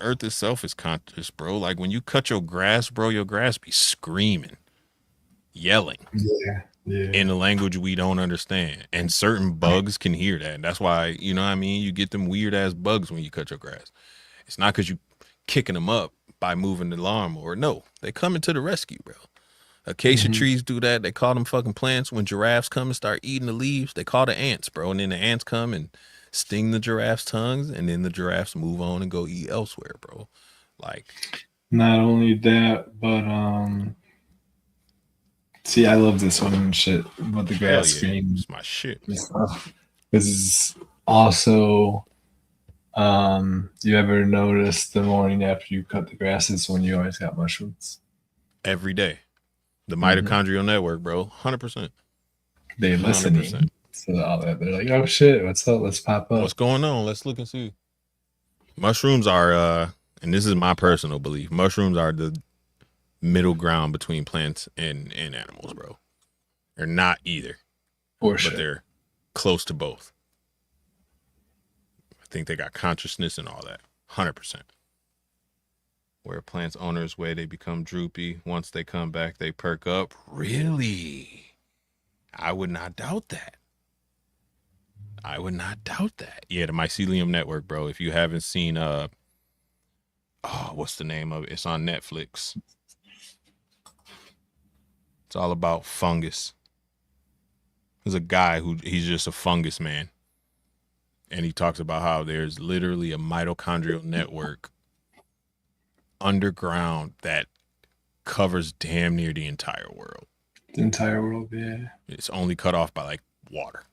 earth itself is conscious, bro. Like when you cut your grass, bro, your grass be screaming, yelling. Yeah. In a language we don't understand. And certain bugs can hear that. That's why, you know what I mean? You get them weird ass bugs when you cut your grass. It's not because you kicking them up by moving the lawnmower. No, they coming to the rescue, bro. Acacia trees do that. They call them fucking plants. When giraffes come and start eating the leaves, they call the ants, bro. And then the ants come and sting the giraffes' tongues, and then the giraffes move on and go eat elsewhere, bro. Like, not only that, but see, I love this one and shit. But the grass screen, it's my shit. This is also, you ever notice the morning after you cut the grass is when you always got mushrooms? Every day. The mitochondrial network, bro. 100%. They listening to all that. They're like, oh shit, what's up? Let's pop up. What's going on? Let's look and see. Mushrooms are, and this is my personal belief, mushrooms are the middle ground between plants and animals, bro. They're not either. For sure. But they're close to both. I think they got consciousness and all that. 100%. Where plants owners way, they become droopy. Once they come back, they perk up. Really? I would not doubt that. Yeah, the mycelium network, bro. If you haven't seen, what's the name of it? It's on Netflix. It's all about fungus. There's a guy he's just a fungus man. And he talks about how there's literally a mitochondrial network underground that covers damn near the entire world. The entire world, yeah. It's only cut off by like water.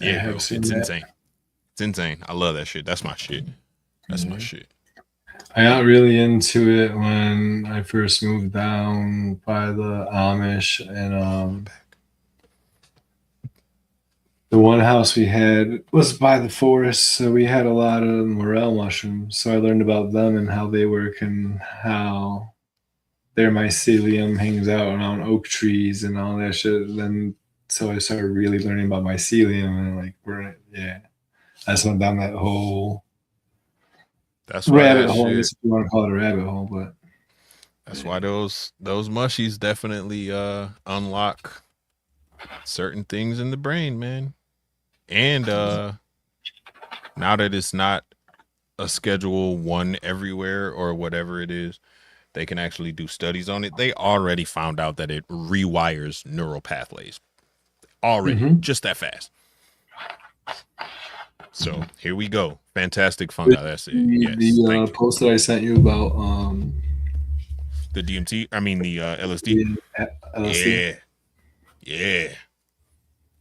I Yeah, bro. have It's seen that. insane. It's insane. I love that shit. That's my shit. That's my shit. I got really into it when I first moved down by the Amish, and the one house we had was by the forest, so we had a lot of morel mushrooms. So I learned about them and how they work and how their mycelium hangs out around oak trees and all that shit. And then so I started really learning about mycelium and like I just went down that whole That's why rabbit that hole. I shit. guess if you want to call it a rabbit hole, but That's why those mushies definitely unlock certain things in the brain, man. And now that it's not a Schedule 1 everywhere or whatever it is, they can actually do studies on it. They already found out that it rewires neural pathways. Already, just that fast. So here we go. Fantastic fungi. That's it. Yes. The post that I sent you about the DMT. I mean the LSD. LSD. Yeah.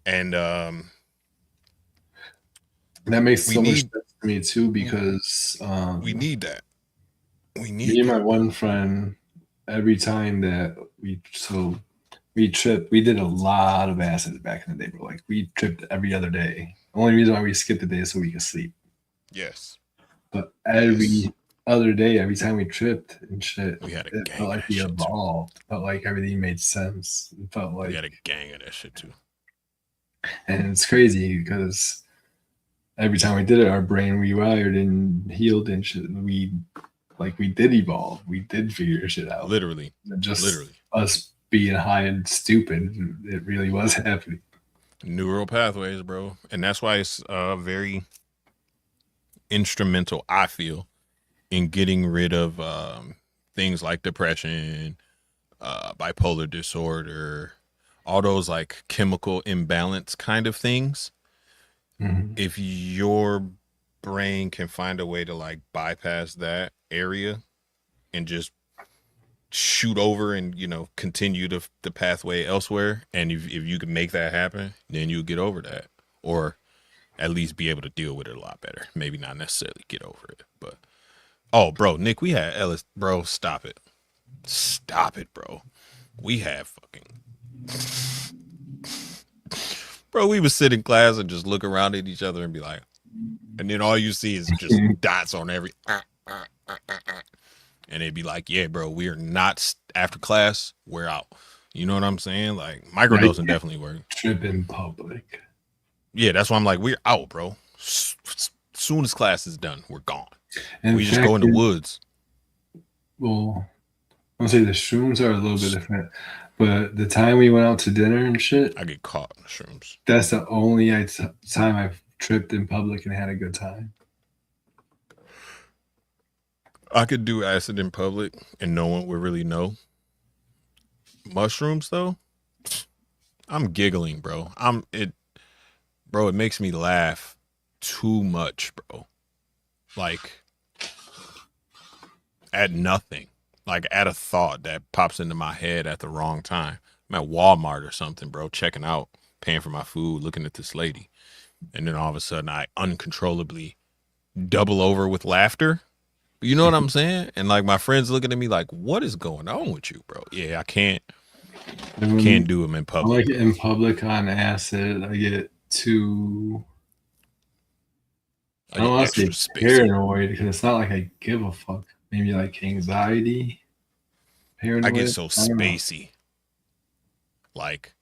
And that makes so much sense to me too, because we need that. Me and my one friend, every time that we tripped, we did a lot of acid back in the day, bro. Like we tripped every other day. The only reason why we skipped the day is so we could sleep. Yes. But every other day, every time we tripped and shit, we had it felt like we evolved. It felt like everything made sense. It felt like we had a gang of that shit too. And it's crazy because every time we did it, our brain rewired and healed and shit. And we did evolve. We did figure shit out. Literally. Us being high and stupid, it really was happening. Neural pathways, bro. And that's why it's very instrumental, I feel, in getting rid of things like depression, bipolar disorder, all those like chemical imbalance kind of things. If your brain can find a way to like bypass that area and just shoot over and continue the pathway elsewhere, and if you can make that happen, then you get over that, or at least be able to deal with it a lot better. Maybe not necessarily get over it, but bro, Nick, we had Ellis, bro. Stop it, bro. We have bro, we would sit in class and just look around at each other and be like, and then all you see is just dots on every and it'd be like, yeah, bro, we're not after class, we're out. You know what I'm saying? Like microdosing definitely work. Trip in public. Yeah, that's why I'm like, we're out, bro. Soon as class is done, we're gone. And we just go in the woods. Well, I'll say the shrooms are a little bit different, but the time we went out to dinner and shit, I get caught in the shrooms. That's the only time I've tripped in public and had a good time. I could do acid in public and no one would really know. Mushrooms, though, I'm giggling, bro. It makes me laugh too much, bro. Like at nothing, like at a thought that pops into my head at the wrong time. I'm at Walmart or something, bro, checking out, paying for my food, looking at this lady, and then all of a sudden I uncontrollably double over with laughter. You know what I'm saying? And like my friends looking at me like, what is going on with you, bro? Yeah, I can't do them in public. I like it in public on acid. I get too, I don't want to say paranoid because it's not like I give a fuck. Maybe like anxiety, paranoid. I get so spacey. Like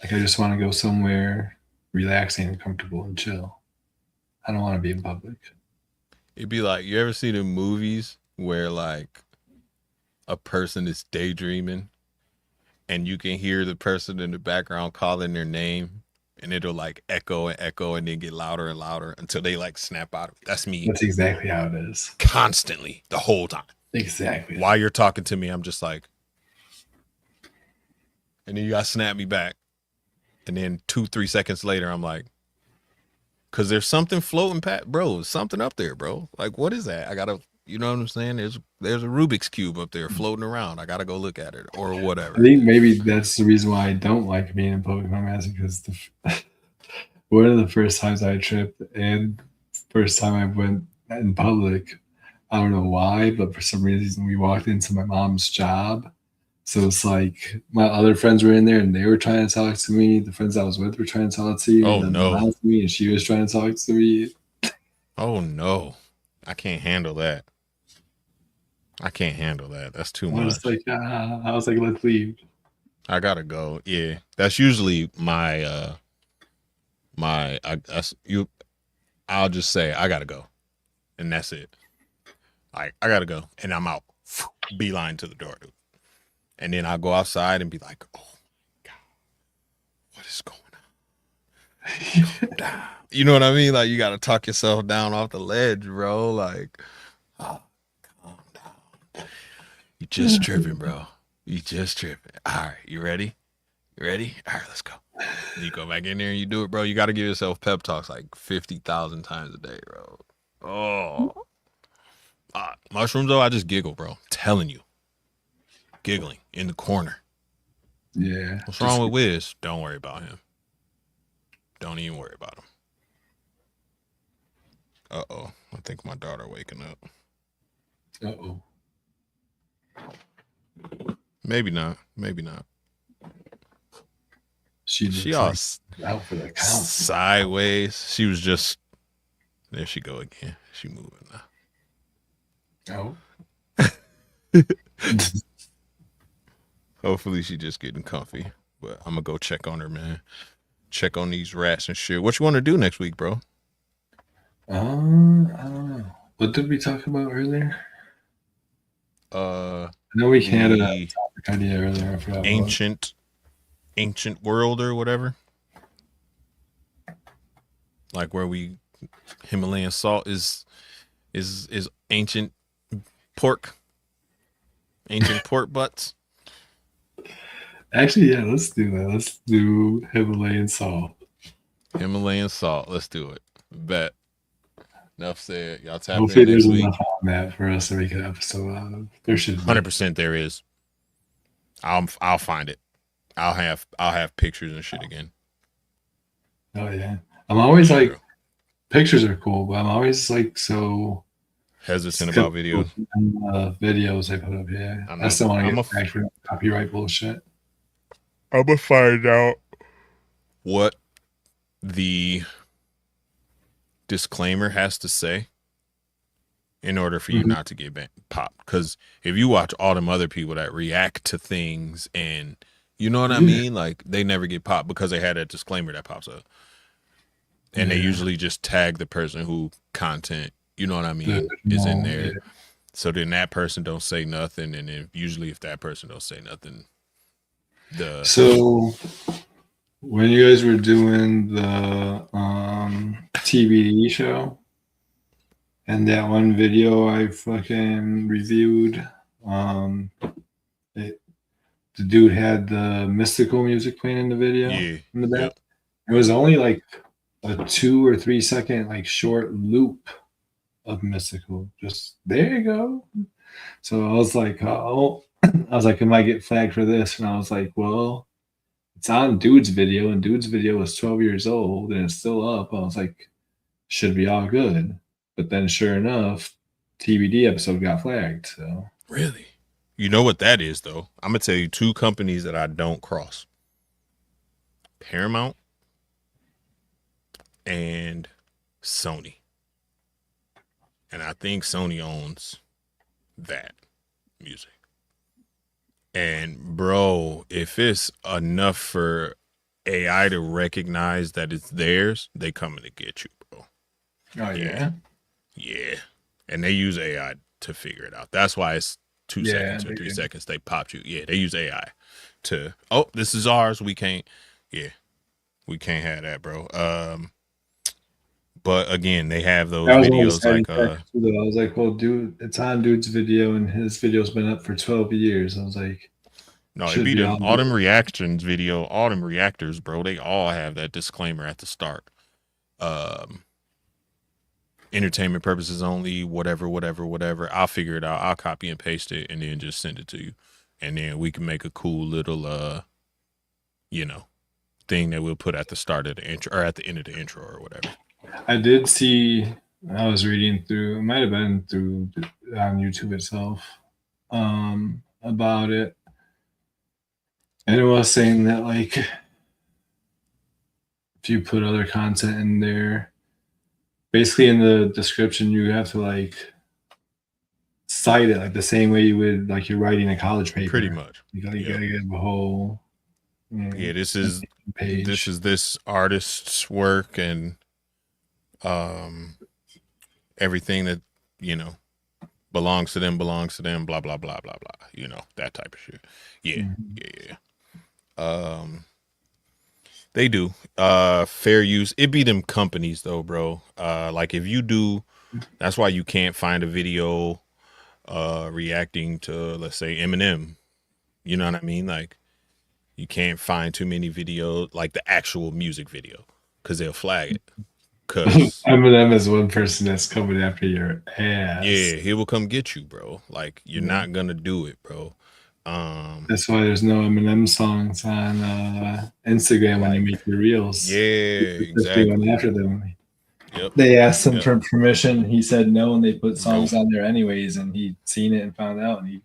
I just want to go somewhere relaxing and comfortable and chill. I don't want to be in public. It'd be like, you ever see the movies where like a person is daydreaming and you can hear the person in the background calling their name and it'll like echo and echo and then get louder and louder until they like snap out of it. That's me. That's exactly how it is. Constantly, the whole time. Exactly. While you're talking to me, I'm just like, and then you gotta snap me back. And then 2-3 seconds later, I'm like, cause there's something floating past, bro, something up there, bro. Like, what is that? I gotta You know what I'm saying? There's a Rubik's Cube up there floating around. I gotta go look at it or whatever. I think maybe that's the reason why I don't like being in public when I'm asking, because one of the first times I tripped and first time I went in public, I don't know why, but for some reason we walked into my mom's job. So it's like my other friends were in there and they were trying to talk to me. The friends I was with were trying to talk to you. Oh, and then no. to me, and she was trying to talk to me. Oh no, I can't handle that. I can't handle that. That's too I much. was like, I was like, let's leave. I gotta go. Yeah, that's usually my I'll just say I gotta go, and that's it. Like I gotta go, and I'm out. Beeline to the door, dude. And then I'll go outside and be like, oh my god, what is going on? Calm down. You know what I mean? Like you gotta talk yourself down off the ledge, bro. Like, oh, calm down. You just tripping, bro. You just tripping. All right, you ready? You ready? All right, let's go. You go back in there and you do it, bro. You got to give yourself pep talks like 50,000 times a day, bro. Oh. Mushrooms, though, I just giggle, bro. I'm telling you. Giggling in the corner. Yeah. What's wrong with Wiz? Don't worry about him. Don't even worry about him. Uh-oh. I think my daughter waking up. Uh-oh. Maybe not. Maybe not. She all out for the count. Sideways. She was just there. She go again. She moving now. Oh. Hopefully she just getting comfy. But I'm gonna go check on her, man. Check on these rats and shit. What you want to do next week, bro? I don't know. What did we talk about earlier? I know we had a topic idea earlier. I forgot. Ancient world or whatever. Like where we Himalayan salt is ancient pork. Ancient pork butts. Actually, yeah, let's do that. Let's do Himalayan salt. Himalayan salt. Let's do it. Bet. Enough said. Y'all tap Hopefully in next there's week. enough on that for us to make an episode out of. There should be. 100% there is. I'll find it. I'll have pictures and shit again. Oh yeah. I'm always like, pictures are cool, but I'm always like so hesitant about videos. Videos I put up, yeah. I still want to get back for copyright bullshit. I'm gonna find out what the disclaimer has to say in order for you not to get popped. Because if you watch all them other people that react to things and you know what I mean, like they never get popped because they had a disclaimer that pops up, and they usually just tag the person who content, you know what I mean, is in there. Yeah. So then that person don't say nothing, and then usually if that person don't say nothing, So when you guys were doing the TBD show and that one video I fucking reviewed, the dude had the mystical music playing in the video. Yeah. In the back. It was only like a 2 or 3 second like short loop of mystical. Just there you go. So I was like, oh, I was like, I might get flagged for this. And I was like, well, it's on Dude's video, and Dude's video is 12 years old and it's still up. I was like, should be all good. But then sure enough, TBD episode got flagged. So really? You know what that is, though? I'm going to tell you 2 companies that I don't cross. Paramount and Sony. And I think Sony owns that music. And, bro, if it's enough for AI to recognize that it's theirs, they coming to get you, bro. Oh, yeah? Yeah. And they use AI to figure it out. That's why it's 2 seconds or 3 seconds. They popped you. Yeah, they use AI to, oh, this is ours. We can't have that, bro. But again, they have those videos like I was like, well, dude, it's on Dude's video and his video's been up for 12 years. I was like, no, it'd be them all them reactions video, all them reactors, bro. They all have that disclaimer at the start. entertainment purposes only, whatever. I'll figure it out. I'll copy and paste it and then just send it to you. And then we can make a cool little, thing that we'll put at the start of the intro or at the end of the intro or whatever. I did see, I was reading through, it might have been through on YouTube itself, about it. And it was saying that, like, if you put other content in there, basically in the description, you have to, like, cite it like the same way you would, like, you're writing a college paper. Pretty much. You gotta give a whole this is page. this artist's work and everything that belongs to them, blah blah blah blah blah, that type of shit. Yeah. They do fair use. It be them companies though, bro. Like if you do, that's why you can't find a video reacting to, let's say, Eminem. You know what I mean? Like you can't find too many videos, like the actual music video, because they'll flag it. Cause Eminem is one person that's coming after your ass. Yeah, he will come get you, bro. Like you're not gonna do it, bro. That's why there's no Eminem songs on Instagram when you make your reels. Yeah, exactly. Went after them. Yep. They asked him for permission. He said no, and they put songs on there anyways. And he'd seen it and found out, and he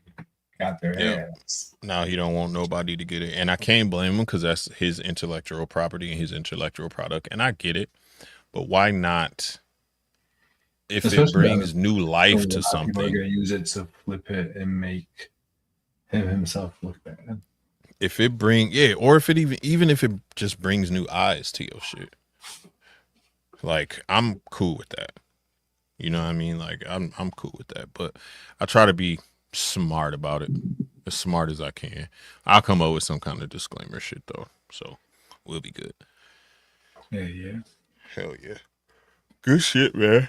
got their ass. Now he don't want nobody to get it, and I can't blame him because that's his intellectual property and his intellectual product, and I get it. But why not? If it brings new life to something, people are gonna use it to flip it and make him himself look bad. If it or if it even if it just brings new eyes to your shit, like I'm cool with that. You know what I mean? Like I'm cool with that. But I try to be smart about it, as smart as I can. I'll come up with some kind of disclaimer shit though, so we'll be good. Yeah. Hell yeah. Good shit, man.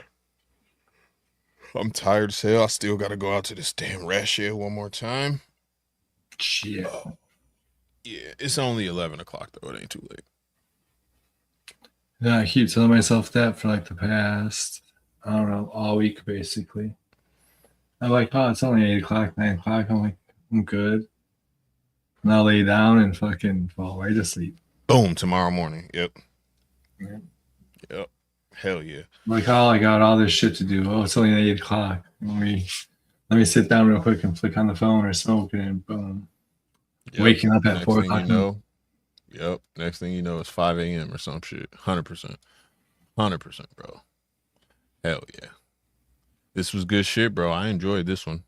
I'm tired as hell. I still gotta go out to this damn rat shed one more time. Shit. Yeah, it's only 11 o'clock though. It ain't too late. Yeah, I keep telling myself that for like the past, I don't know, all week basically. I'm like, oh, it's only 8 o'clock, 9 o'clock. I'm like, I'm good. And I'll lay down and fucking fall right to sleep. Boom, tomorrow morning. Yep. Yeah. Yep. Hell yeah. I'm like, oh, I got all this shit to do. Oh, it's only 8 o'clock. Let me sit down real quick and flick on the phone or smoke, and boom. Yep. Waking up at Next 4 thing o'clock. you know, yep. Next thing you know, it's 5 a.m. or some shit. 100%. 100%, bro. Hell yeah. This was good shit, bro. I enjoyed this one.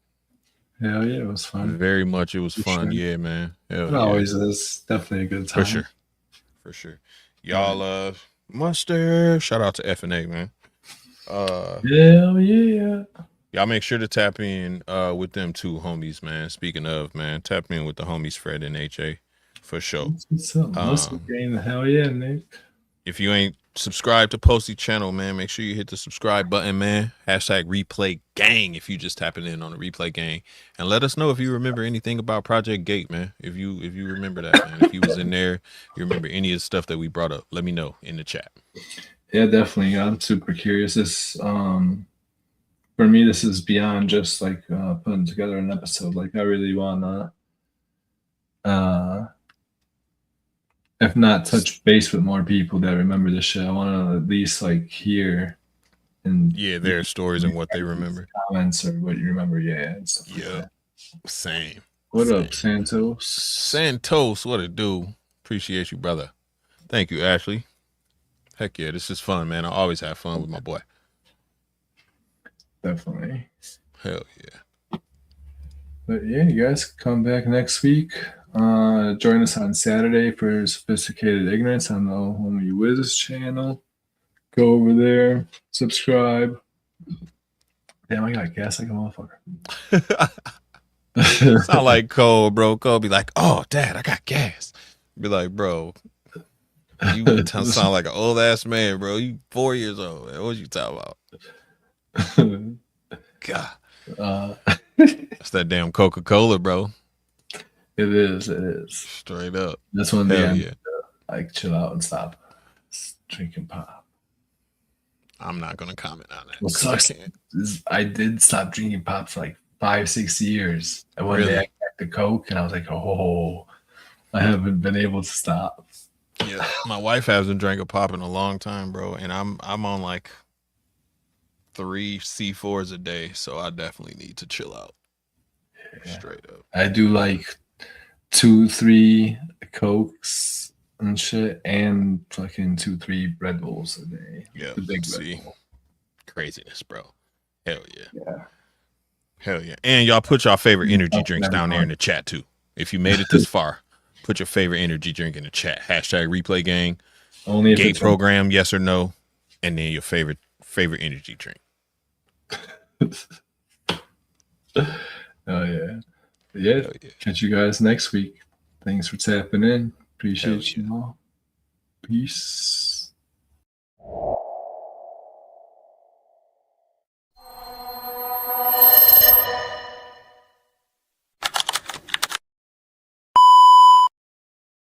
Hell yeah, it was fun. Very much. It was For fun. sure. Yeah, man. Hell It yeah. always is. Definitely a good time. For sure. Y'all, Mustard. Shout out to F&A, man. Hell yeah. Y'all make sure to tap in with them two homies, man. Speaking of, man, tap in with the homies Fred and HA for sure. What's up? Hell yeah, Nick. If you ain't subscribed to Posty channel, man, make sure you hit the subscribe button, man. Hashtag replay gang if you just tapping in on the replay gang. And let us know if you remember anything about Project Gate, man. If you remember that, man. If you was in there, you remember any of the stuff that we brought up, let me know in the chat. Yeah, definitely. I'm super curious. This for me, this is beyond just like putting together an episode. Like I really wanna if not touch base with more people that remember this shit. I wanna at least like hear and their stories and what they remember. Comments or what you remember, and stuff like that. Same. What up, Santos? Santos, what it do? Appreciate you, brother. Thank you, Ashley. Heck yeah, this is fun, man. I always have fun with my boy. Definitely. Hell yeah. But yeah, you guys come back next week. Join us on Saturday for Sophisticated Ignorance on the Homie Wiz channel. Go over there, subscribe. Damn, I got gas like a motherfucker. Sound like Cole, bro. Cole be like, oh, Dad, I got gas. Be like, bro, you sound like an old ass man, bro. You 4 years old, man. What you talking about? God. That's that damn Coca-Cola, bro. It is. Straight up. That's one day Hell I'm yeah. like chill out and stop drinking pop. I'm not gonna comment on that. What 'cause I sucks can't. is I did stop drinking pop for like 5-6 years, and one day Really? I got the Coke, and I was like, oh, I haven't been able to stop. Yeah, my wife hasn't drank a pop in a long time, bro, and I'm on like 3 C4s a day, so I definitely need to chill out. Yeah. Straight up. I do like 2-3 Cokes and shit, and fucking 2-3 Red Bulls a day. Yeah. The big See, Red Bull. craziness, bro. Hell yeah. Yeah. Hell yeah. And y'all put y'all favorite energy Oh, drinks never down there in mind. the chat too. If you made it this far, put your favorite energy drink in the chat. Hashtag replay gang. Only if Gate it's program, yes or no, and then your favorite energy drink. Oh yeah. Yeah. Hell yeah. Catch you guys next week. Thanks for tapping in. Appreciate Hell yeah. you all. Peace.